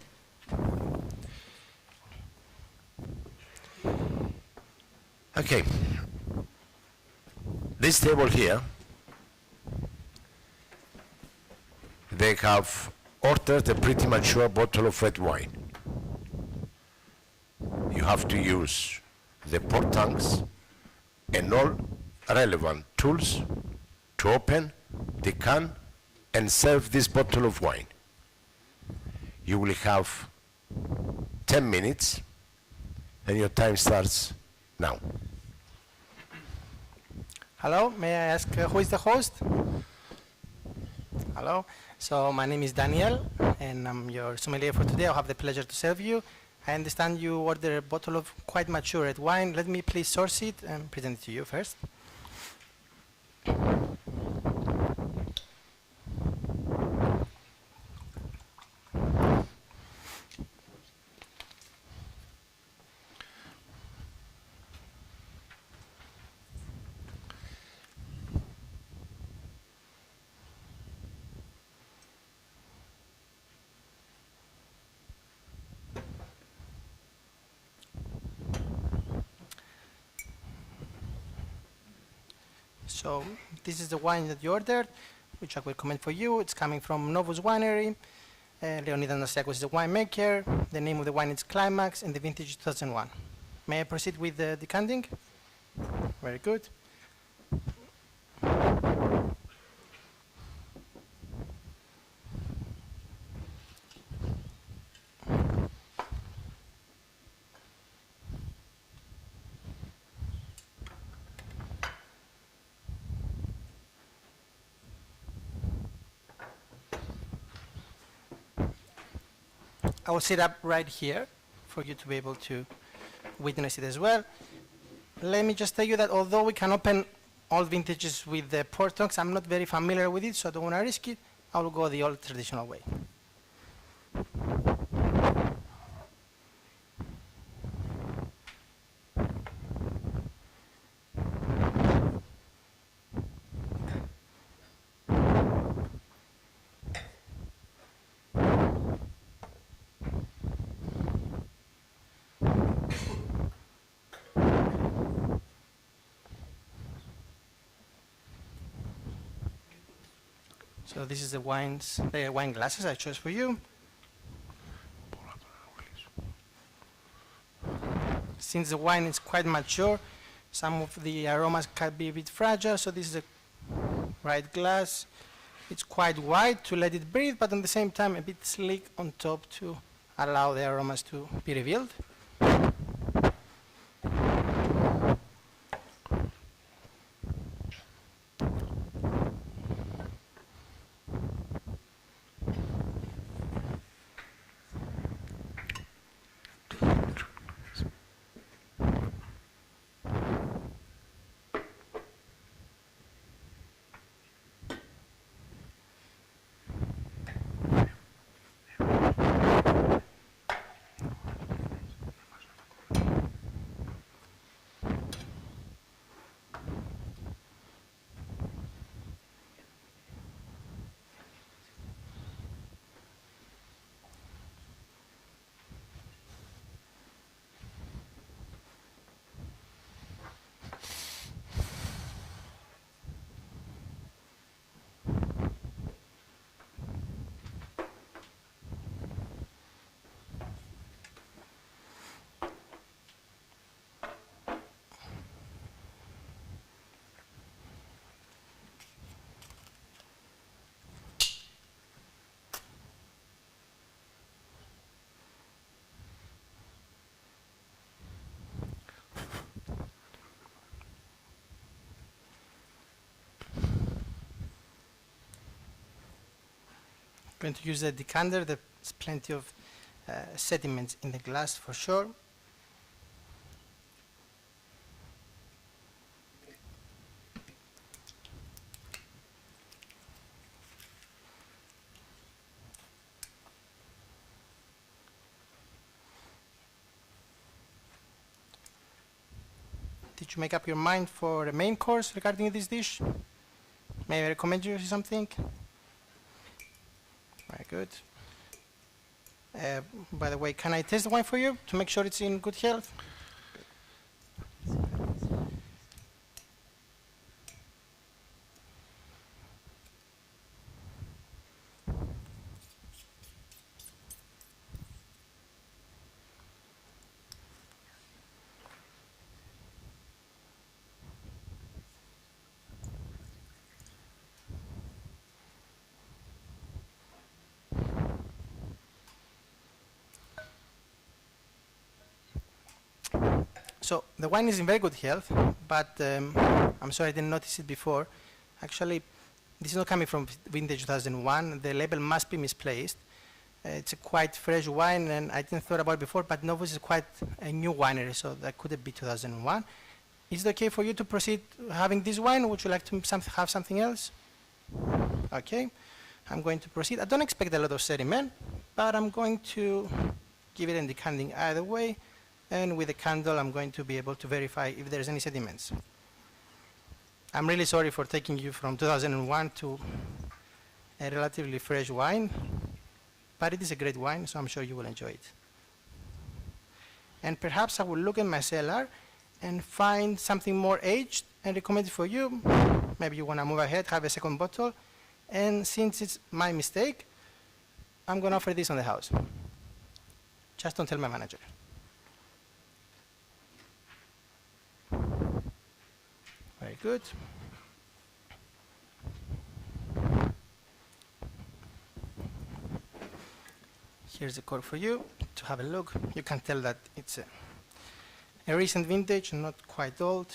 Okay. This table here, they have ordered a pretty mature bottle of red wine. You have to use the port tanks and all relevant tools to open the can and serve this bottle of wine. You will have 10 minutes and your time starts now. Hello, may I ask who is the host? Hello, so my name is Daniel and I'm your sommelier for today. I'll have the pleasure to serve you. I understand you ordered a bottle of quite mature red wine. Let me please source it and present it to you first. So this is the wine that you ordered, which I will comment for you. It's coming from Novus Winery. Leonidas Anastasiakos is the winemaker. The name of the wine is Climax and the vintage is 2001. May I proceed with the decanting? Very good. I will sit up right here for you to be able to witness it as well. Let me just tell you that although we can open all vintages with the port tongs, I'm not very familiar with it, so I don't want to risk it. I will go the old traditional way. So this is the wine glasses I chose for you. Since the wine is quite mature, some of the aromas can be a bit fragile, so this is the right glass. It's quite wide to let it breathe, but at the same time a bit sleek on top to allow the aromas to be revealed. Going to use a decanter. There's plenty of sediments in the glass for sure. Did you make up your mind for a main course regarding this dish? May I recommend you something? Very good. By the way, can I taste the wine for you to make sure it's in good health? So the wine is in very good health, but I'm sorry I didn't notice it before. Actually, this is not coming from vintage 2001. The label must be misplaced. It's a quite fresh wine, and I didn't thought about it before, but Novus is quite a new winery, so that could be 2001. Is it okay for you to proceed having this wine? Would you like to have something else? Okay, I'm going to proceed. I don't expect a lot of sediment, but I'm going to give it a decanting either way. And with the candle, I'm going to be able to verify if there's any sediments. I'm really sorry for taking you from 2001 to a relatively fresh wine, but it is a great wine, so I'm sure you will enjoy it. And perhaps I will look in my cellar and find something more aged and recommend it for you. Maybe you want to move ahead, have a second bottle, and since it's my mistake, I'm going to offer this on the house. Just don't tell my manager. Very good. Here's the cork for you to have a look. You can tell that it's a recent vintage, not quite old.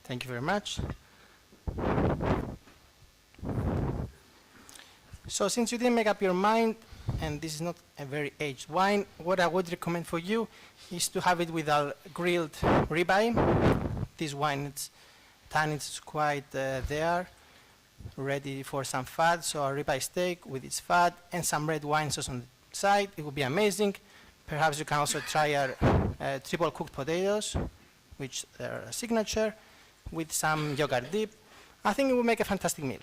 Thank you very much. So since you didn't make up your mind, and this is not a very aged wine, what I would recommend for you is to have it with our grilled ribeye. This wine, its tannin is quite there, ready for some fat. So a ribeye steak with its fat and some red wine sauce on the side, it would be amazing. Perhaps you can also try our triple cooked potatoes, which are a signature, with some yogurt dip. I think it will make a fantastic meal.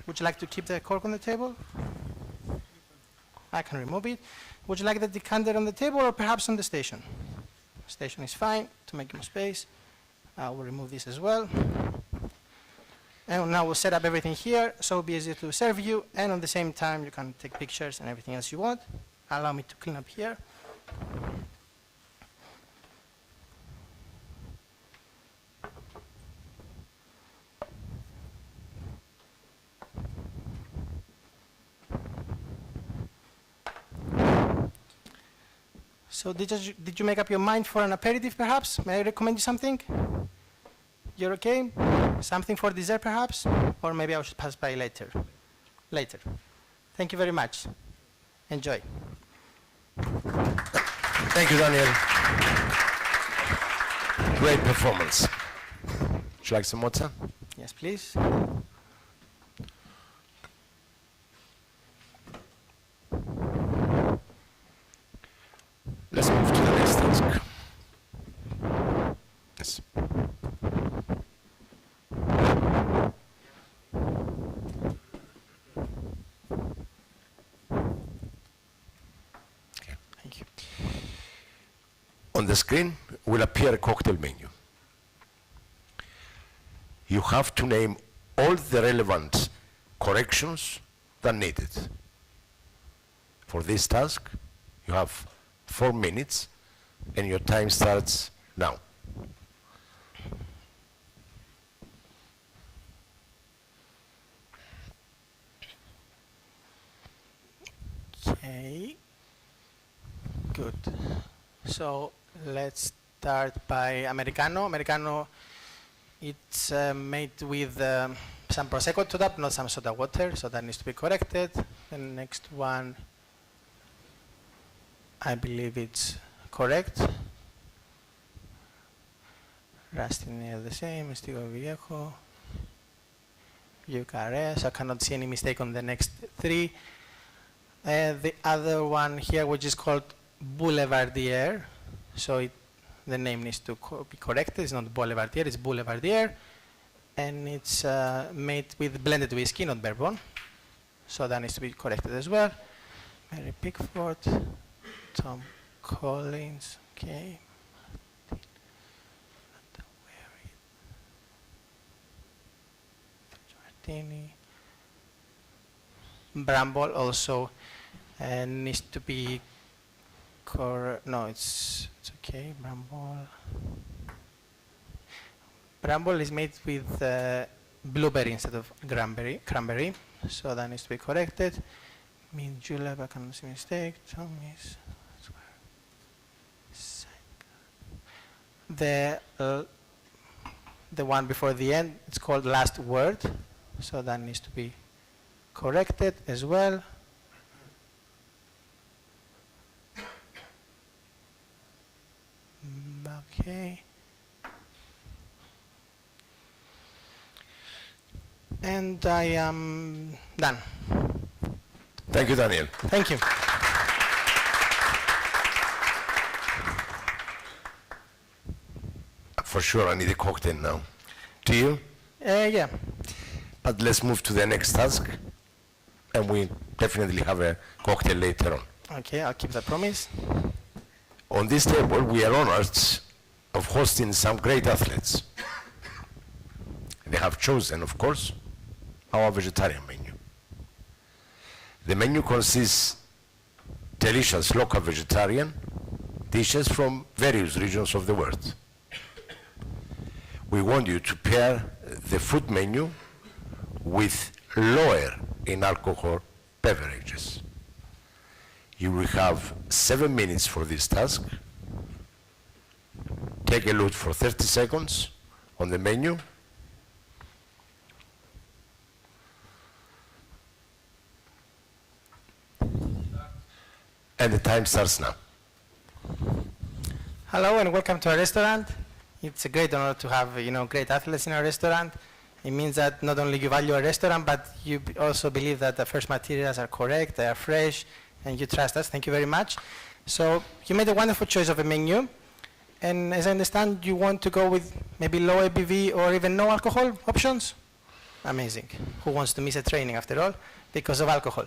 Would you like to keep the cork on the table? I can remove it. Would you like the decanter on the table or perhaps on the station? Station is fine to make more space. I will remove this as well. And now we'll set up everything here so it'll be easier to serve you, and at the same time you can take pictures and everything else you want. Allow me to clean up here. So did you make up your mind for an aperitif, perhaps? May I recommend you something? You're okay? Something for dessert, perhaps? Or maybe I should pass by later. Later. Thank you very much. Enjoy. Thank you, Daniel. Great performance. Would you like some water? Yes, please. Let's move to the next task. Yes. Thank you. On the screen will appear a cocktail menu. You have to name all the relevant corrections that are needed. For this task, you have 4 minutes, and your time starts now. Okay. Good. So let's start by Americano. Americano, it's made with some Prosecco to top, not some soda water, so that needs to be corrected. The next one, I believe it's correct. Rastinel the same, Estigo Viejo, Bucharest. I cannot see any mistake on the next 3. The other one here, which is called Boulevardier, so the name needs to be corrected. It's not Boulevardier, it's Boulevardier, and it's made with blended whiskey, not bourbon, so that needs to be corrected as well. Mary Pickford, Tom Collins, okay. Martini. Bramble also needs to be no, it's okay. Bramble is made with blueberry instead of cranberry, so that needs to be corrected. Mint julep, I cannot see mistake. Tommy's. The one before the end, it's called last word, so that needs to be corrected as well. Okay. And I am done. Thank you, Daniel. Thank you. For sure, I need a cocktail now. Do you? Yeah. But let's move to the next task, and we definitely have a cocktail later on. Okay, I'll keep that promise. On this table, we are honored of hosting some great athletes. They have chosen, of course, our vegetarian menu. The menu consists delicious local vegetarian dishes from various regions of the world. We want you to pair the food menu with lower in alcohol beverages. You will have 7 minutes for this task. Take a look for 30 seconds on the menu. And the time starts now. Hello and welcome to our restaurant. It's a great honor to have great athletes in our restaurant. It means that not only you value our restaurant, but you also believe that the first materials are correct, they are fresh, and you trust us. Thank you very much. So you made a wonderful choice of a menu, and as I understand, you want to go with maybe low ABV or even no alcohol options? Amazing. Who wants to miss a training after all because of alcohol?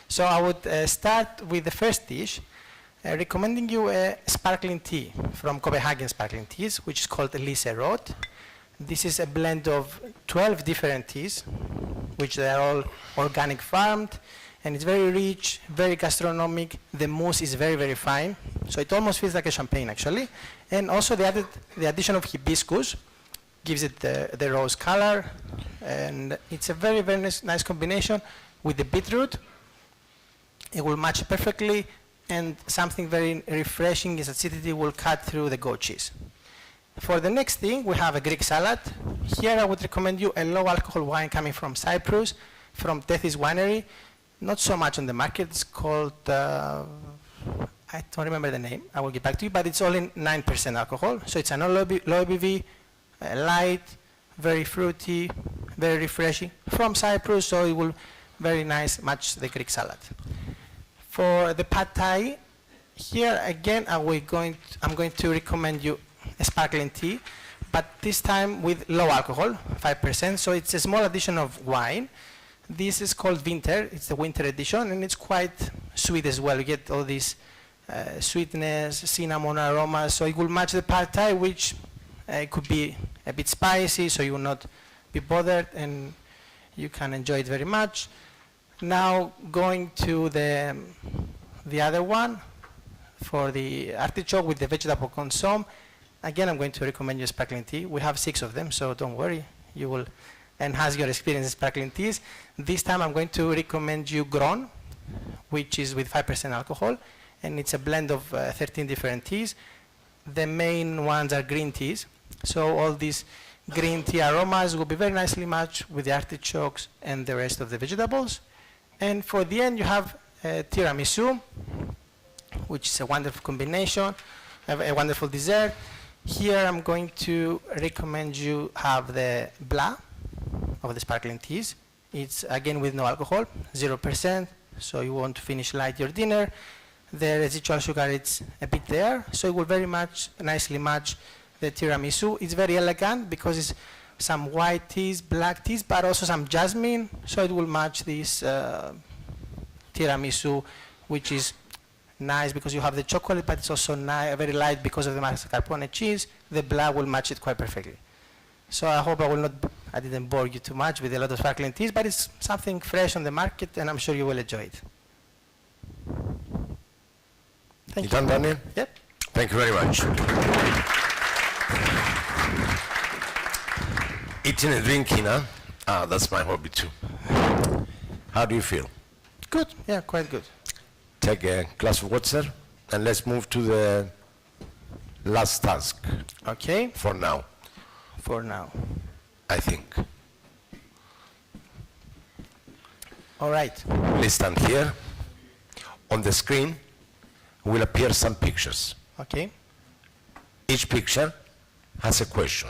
So I would start with the first dish, recommending you a sparkling tea from Copenhagen Sparkling Teas, which is called Lyserot. This is a blend of 12 different teas, which they are all organic farmed, and it's very rich, very gastronomic. The mousse is very, very fine, so it almost feels like a champagne actually. And also the addition of hibiscus gives it the rose color, and it's a very, very nice combination with the beetroot. It will match perfectly and something very refreshing is acidity will cut through the goat cheese. For the next thing, we have a Greek salad. Here I would recommend you a low alcohol wine coming from Cyprus, from Tethys Winery. Not so much on the market, it's called, I don't remember the name, I will get back to you, but it's only 9% alcohol. So it's an low ABV, light, very fruity, very refreshing, from Cyprus, so it will very nice match the Greek salad. For the pad thai, here again I'm going to recommend you a sparkling tea, but this time with low alcohol, 5%, so it's a small addition of wine. This is called Winter, it's the winter edition, and it's quite sweet as well. You get all this sweetness, cinnamon aromas, so it will match the pad thai, which could be a bit spicy, so you will not be bothered, and you can enjoy it very much. Now going to the other one, for the artichoke with the vegetable consomme. Again, I'm going to recommend you sparkling tea. We have 6 of them, so don't worry. You will enhance your experience in sparkling teas. This time I'm going to recommend you Gron, which is with 5% alcohol, and it's a blend of 13 different teas. The main ones are green teas, so all these green tea aromas will be very nicely matched with the artichokes and the rest of the vegetables. And for the end, you have tiramisu, which is a wonderful combination, a wonderful dessert. Here I'm going to recommend you have the blah of the sparkling teas. It's again with no alcohol, 0%, so you want to finish light your dinner. The residual sugar it's a bit there, so it will very much nicely match the tiramisu. It's very elegant because it's some white teas, black teas, but also some jasmine, so it will match this tiramisu, which is nice because you have the chocolate, but it's also very light because of the mascarpone cheese. The blah will match it quite perfectly. So I hope I didn't bore you too much with a lot of sparkling teas, but it's something fresh on the market, and I'm sure you will enjoy it. Thank you. Done, Daniel? Yep. Thank you very much. Eating and drinking, huh? Ah, that's my hobby too. How do you feel? Good. Yeah, quite good. Take a glass of water and let's move to the last task Okay. for now, For now. I think. All right. Please stand here. On the screen will appear some pictures. Okay. Each picture has a question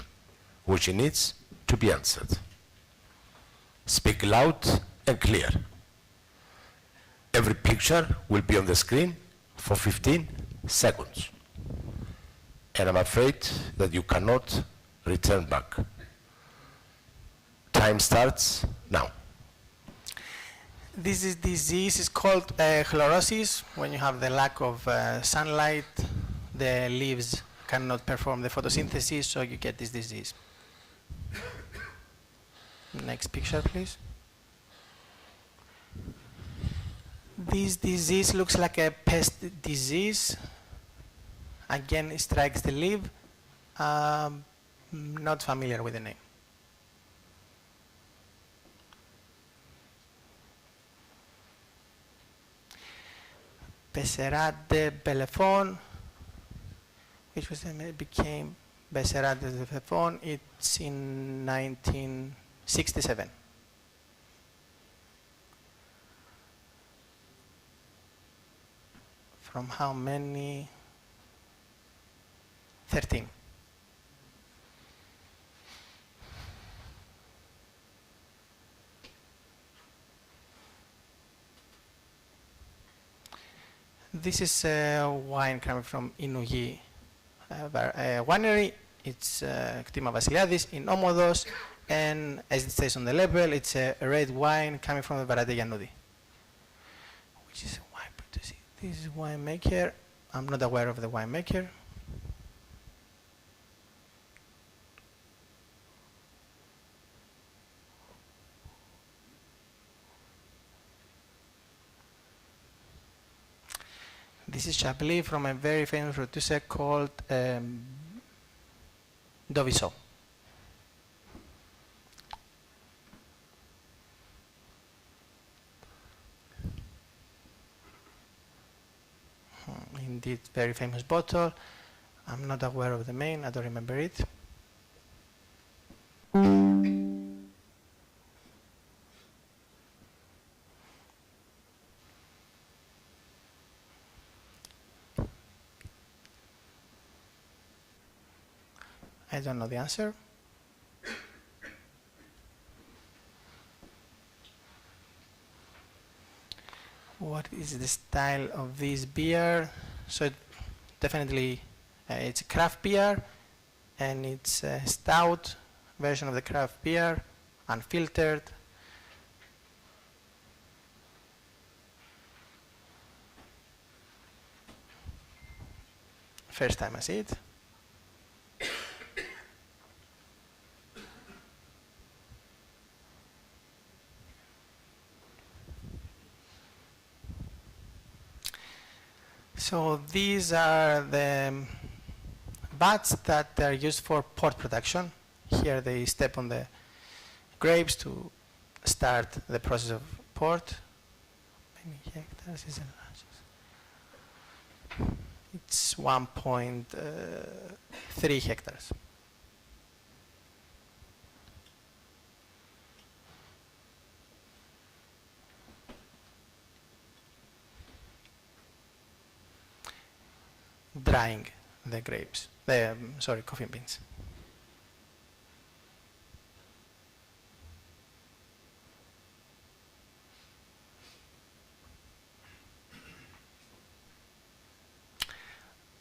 which needs to be answered. Speak loud and clear. Every picture will be on the screen for 15 seconds. And I'm afraid that you cannot return back. Time starts now. This disease is called chlorosis. When you have the lack of sunlight, the leaves cannot perform the photosynthesis, so you get this disease. Next picture, please. This disease looks like a pest disease. Again, it strikes the leaf. Not familiar with the name. Becerrade Bellephone, which was became Becerrade Bellephone. It's in 1967. From how many? 13. This is a wine coming from Inouyi winery. It's Κτήμα Βασιλιάδης in Omodos, and as it says on the label, it's a red wine coming from the Varate Giannoudi, which is a wine producing. This is winemaker. I'm not aware of the winemaker. This is Chablis from a very famous producer called Doviso. indeed very famous bottle. I'm not aware of the name, I don't remember it. I don't know the answer. What is the style of this beer? So definitely it's a craft beer, and it's a stout version of the craft beer, unfiltered. First time I see it. So these are the vats that are used for port production. Here they step on the grapes to start the process of port. Many hectares is it's 1.3 hectares. Drying the grapes, sorry, coffee beans.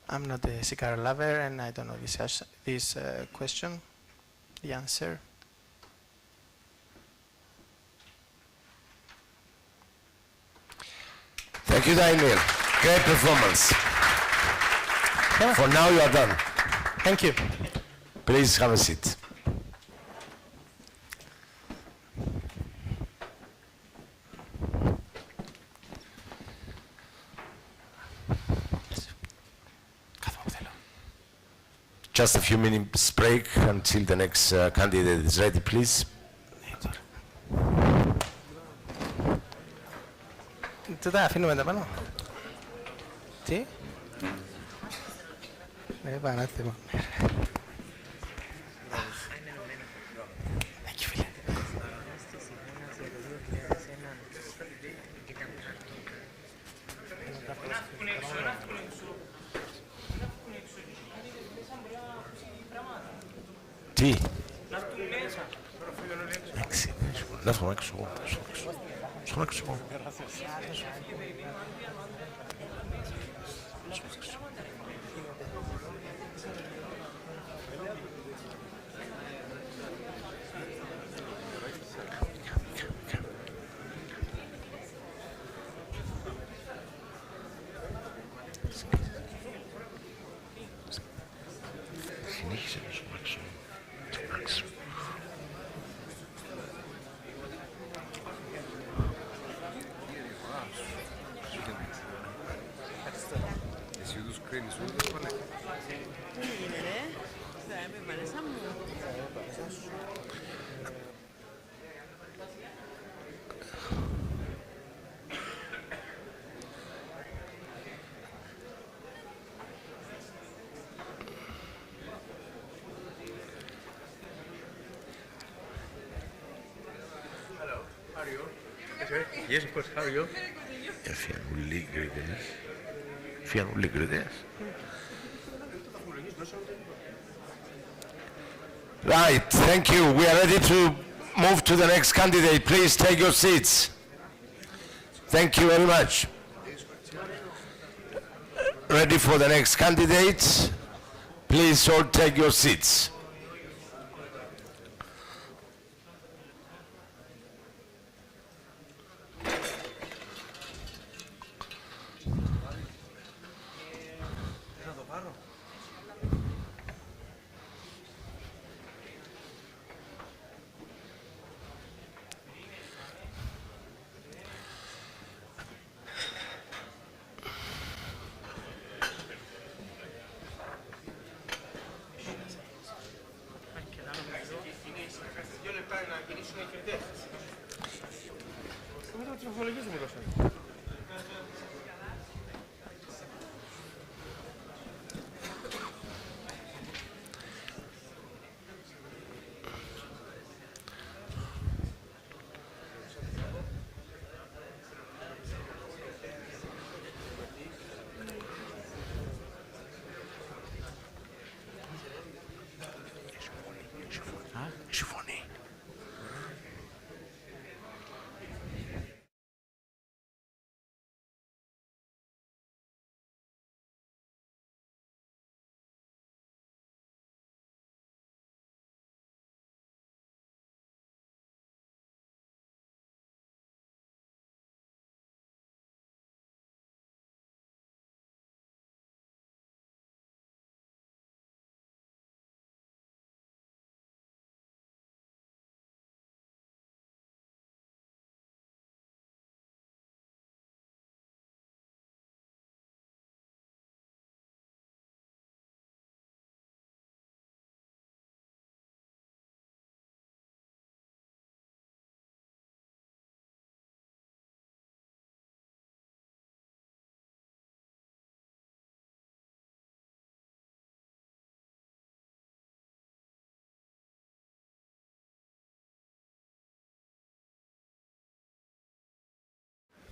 I'm not a cigar lover, and I don't know this question, the answer. Thank you, Daniel. Great performance. For now, you are done. Thank you. Please have a seat. Just a few minutes break until the next candidate is ready, please. Tú τα αφήνουμε τα πάνω. Τι? Πανάθεμα. Τι? Εντάξει, να σου έξω. Σου έξω. Συνέχισε να σου έξω. Εσύ τους κρίνεις ούτως πάνε. Τι είναι ρε, θα έπρεπε μέσα μου. Yes, of course. How are you? Φιανούλοι γκριτές. Φιανούλοι γκριτές. Right, thank you. We are ready to move to the next candidate. Please take your seats. Thank you very much. Ready for the next candidate? Please all take your seats.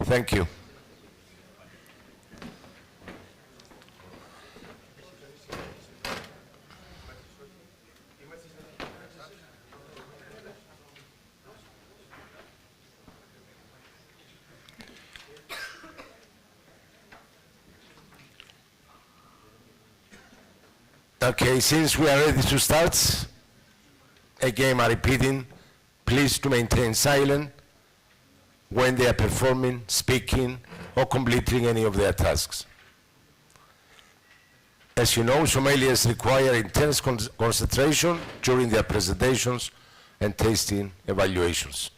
Thank you. Okay, since we are ready to start, again I'm repeating, please to maintain silence when they are performing, speaking, or completing any of their tasks. As you know, sommeliers require intense concentration during their presentations and tasting evaluations.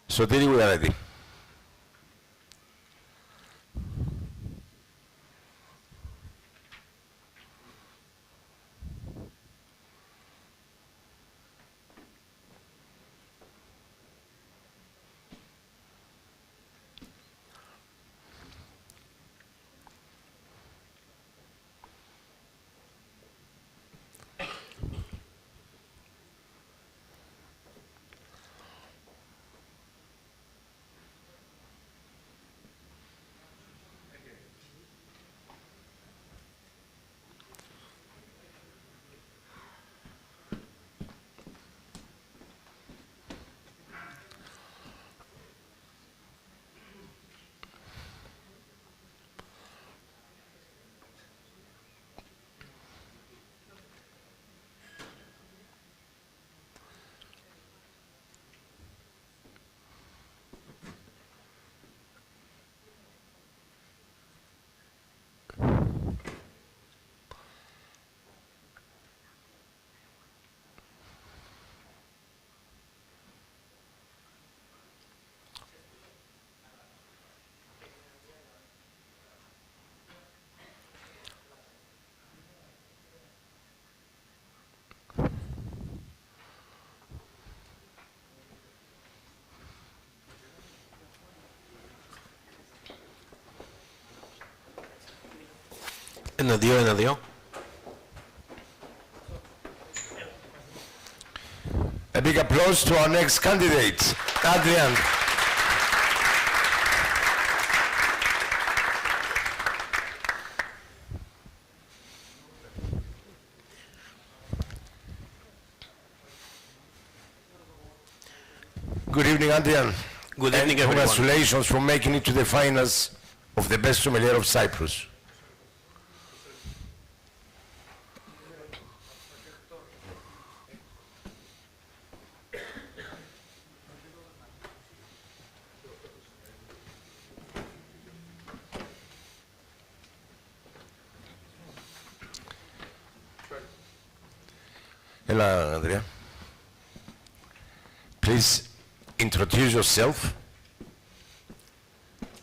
So Didi, we are ready. Ένα-δύο. A big applause to our next candidate, Adrian. Good evening, Adrian. Good evening, And everyone. congratulations for making it to the finals of the best sommelier of Cyprus. Hello, Andrea. Please introduce yourself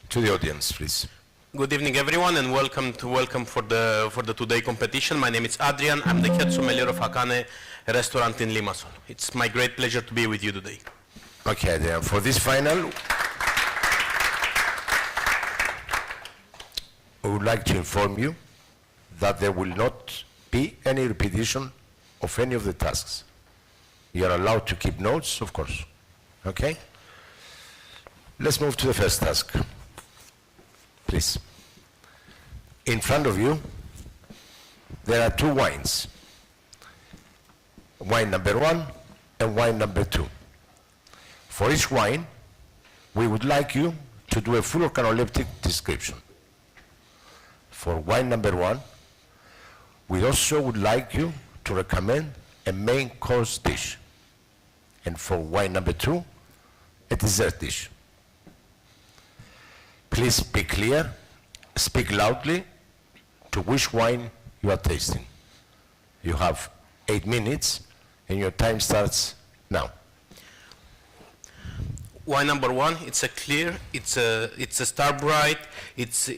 to the audience, please. Good evening, everyone, and welcome for the today competition. My name is Adrian. I'm the head sommelier of Hakane restaurant in Limassol. It's my great pleasure to be with you today. Okay, Adrian. For this final, we would like to inform you that there will not be any repetition of any of the tasks. You are allowed to keep notes, of course. Okay? Let's move to the first task. Please. In front of you, there are two wines. Wine number 1 and wine number 2. For each wine, we would like you to do a full organoleptic description. For wine number 1, we also would like you to recommend a main course dish. And for wine number 2, a dessert dish. Please be clear, speak loudly to which wine you are tasting. You have 8 minutes and your time starts now. Wine number 1, it's a clear, it's a star bright, it's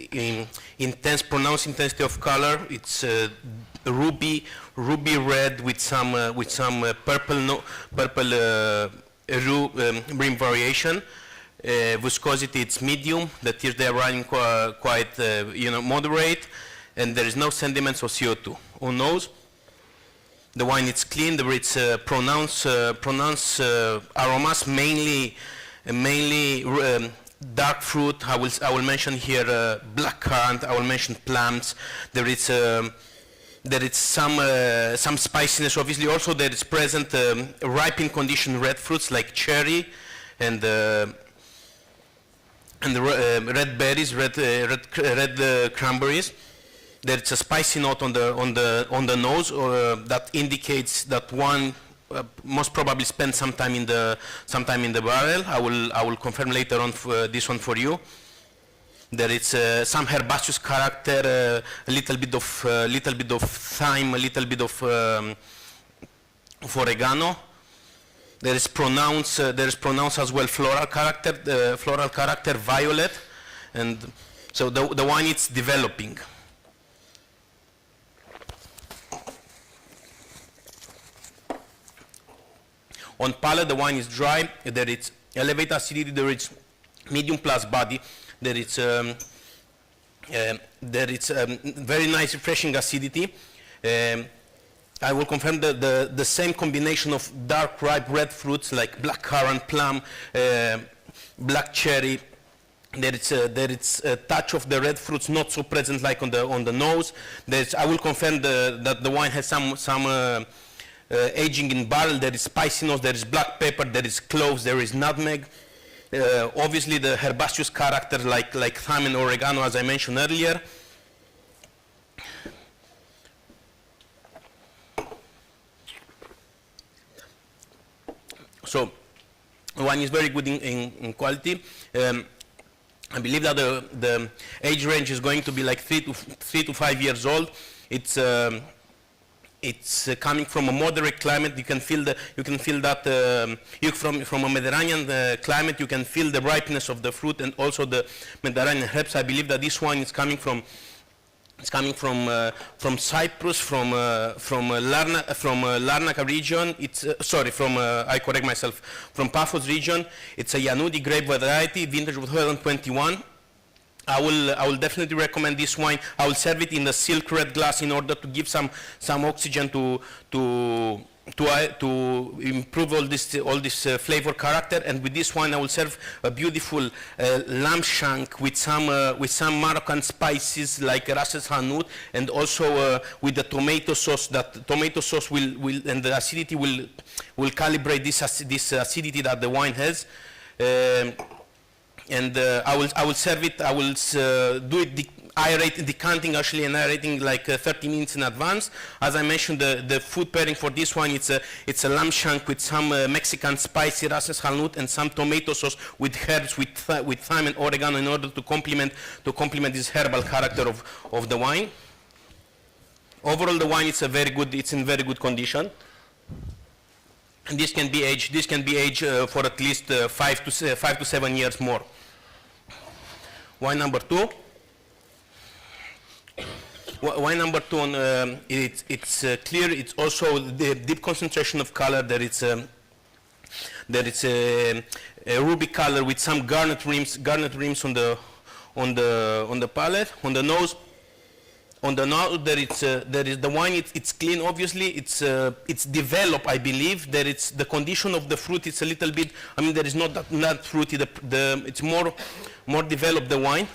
intense, pronounced intensity of color, it's ruby red with some purple rim variation. Viscosity, it's medium. The tears, they are running quite moderate, and there is no sediments or CO2. On nose, the wine is clean. There is pronounced aromas, mainly mainly dark fruit. I will mention here black currant. I will mention plums. There is some spiciness. Obviously, also there is present ripening condition red fruits like cherry and red berries, red cranberries. There is a spicy note on the nose that indicates that one most probably spent some time in the barrel. I will confirm later on this one for you. There is some herbaceous character, a little bit of thyme, a little bit of oregano. There is pronounced as well floral character, violet, and so the wine is developing. On palate, the wine is dry. There is elevated acidity. There is medium plus body. There is very nice refreshing acidity. I will confirm the same combination of dark ripe red fruits like black currant, plum, black cherry. There is a touch of the red fruits not so present like on the nose. I will confirm that the wine has some aging in barrel. There is spiciness, there is black pepper, there is cloves, there is nutmeg. Obviously the herbaceous character like thyme and oregano, as I mentioned earlier. So wine is very good in quality. I believe that the age range is going to be like 3 to 5 years old. It's coming from a moderate climate. You can feel that from a Mediterranean climate. You can feel the ripeness of the fruit and also the Mediterranean herbs. I believe that this wine is coming from Cyprus, from Larnaca region. I correct myself, from Paphos region. It's a Yanoudi grape variety, vintage of 2021. I will definitely recommend this wine. I will serve it in a silk red glass in order to give some oxygen to improve all this flavor character. And with this wine, I will serve a beautiful lamb shank with some Moroccan spices like ras el hanout, and also with the tomato sauce. That tomato sauce will and the acidity will calibrate this acidity that the wine has. And I will serve it. I will do it decanting actually and aerating like 30 minutes in advance. As I mentioned, the food pairing for this one, it's a lamb shank with some Mexican spicy ras el hanout and some tomato sauce with herbs, with thyme and oregano in order to complement this herbal character of the wine. Overall, the wine it's in very good condition. And this can be aged for at least 5 to 7 years more. Wine number 2. Wine number 2, it's clear. It's also the deep concentration of color. There is a ruby color with some garnet rims on the palate, on the nose. On the nose, there is the wine. It's clean. Obviously, it's developed. I believe there is the condition of the fruit. It's a little bit. I mean, there is not that fruity. It's more developed. The wine.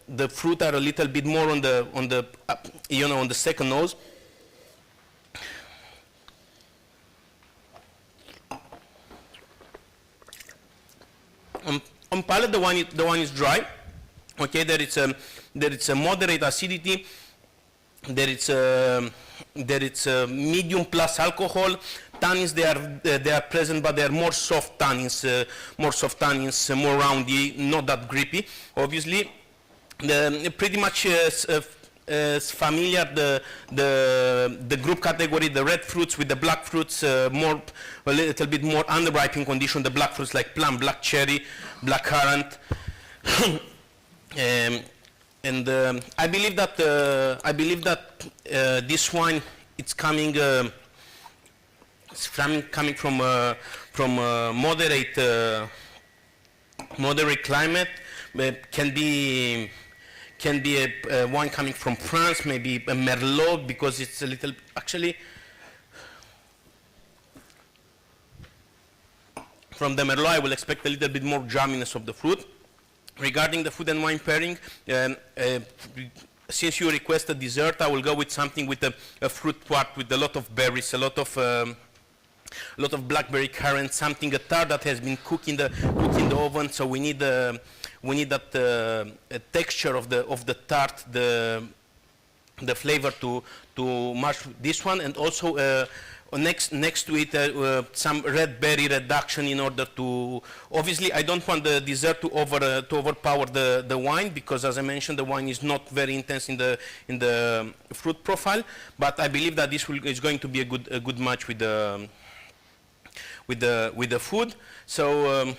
The fruit are a little bit more on the second nose. On palate, the wine is dry. Okay, there is a moderate acidity. There is a medium plus alcohol. Tannins they are present, but they are more soft tannins, more roundy, not that grippy. Obviously, pretty much familiar the group category. The red fruits with the black fruits, a little bit more under-ripening condition. The black fruits like plum, black cherry, black currant. And I believe that this wine it's coming from moderate climate. Can be a wine coming from France, maybe a Merlot, because it's a little actually. From the Merlot, I will expect a little bit more jamminess of the fruit. Regarding the food and wine pairing, since you request a dessert, I will go with something with a fruit tart with a lot of berries, a lot of blackberry currant, something a tart that has been cooked in the oven. So we need that texture of the tart, the flavor to match this one, and also next to it some red berry reduction in order to, obviously I don't want the dessert to overpower the wine, because as I mentioned the wine is not very intense in the fruit profile, but I believe that this is going to be a good match with the food. So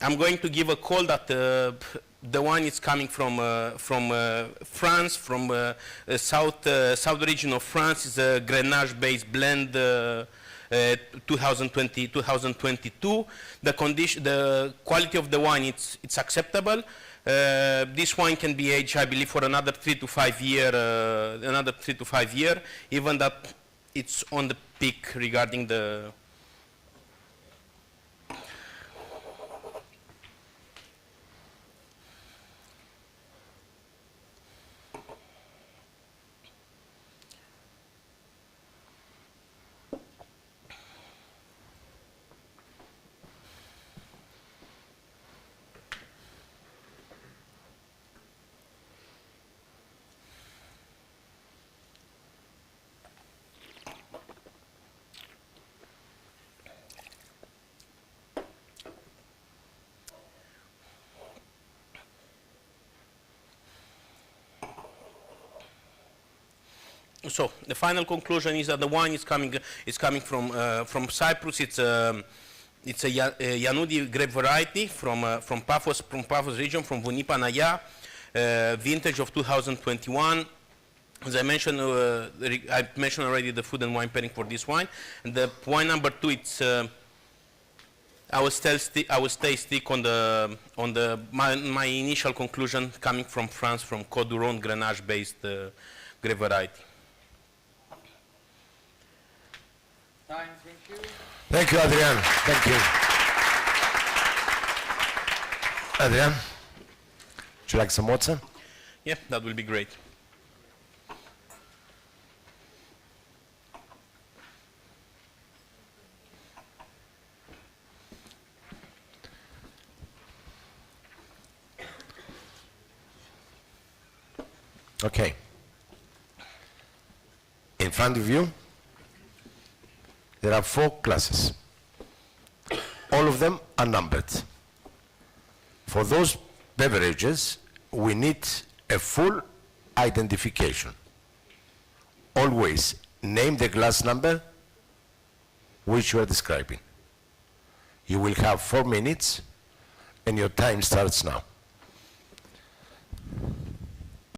I'm going to give a call that the wine is coming from France, from south region of France. It's a Grenache-based blend, 2022. The quality of the wine, it's acceptable. This wine can be aged, I believe, for another 3 to 5 years. Even that it's on the peak regarding the. So the final conclusion is that the wine is coming from Cyprus. It's a Yanoudi grape variety from Paphos region, from Vouni Panaya, vintage of 2021. As I mentioned, I mentioned already the food and wine pairing for this wine. And the wine number 2, it's I will stay stick on my initial conclusion coming from France, from Côte d'Uron Grenache-based grape variety. Time, thank you. Thank you, Adrian. Thank you. Adrian, would you like some water? Yeah, that will be great. Okay. In front of you, there are 4 classes. All of them are numbered. For those beverages, we need a full identification. Always name the glass number which you are describing. You will have 4 minutes, and your time starts now.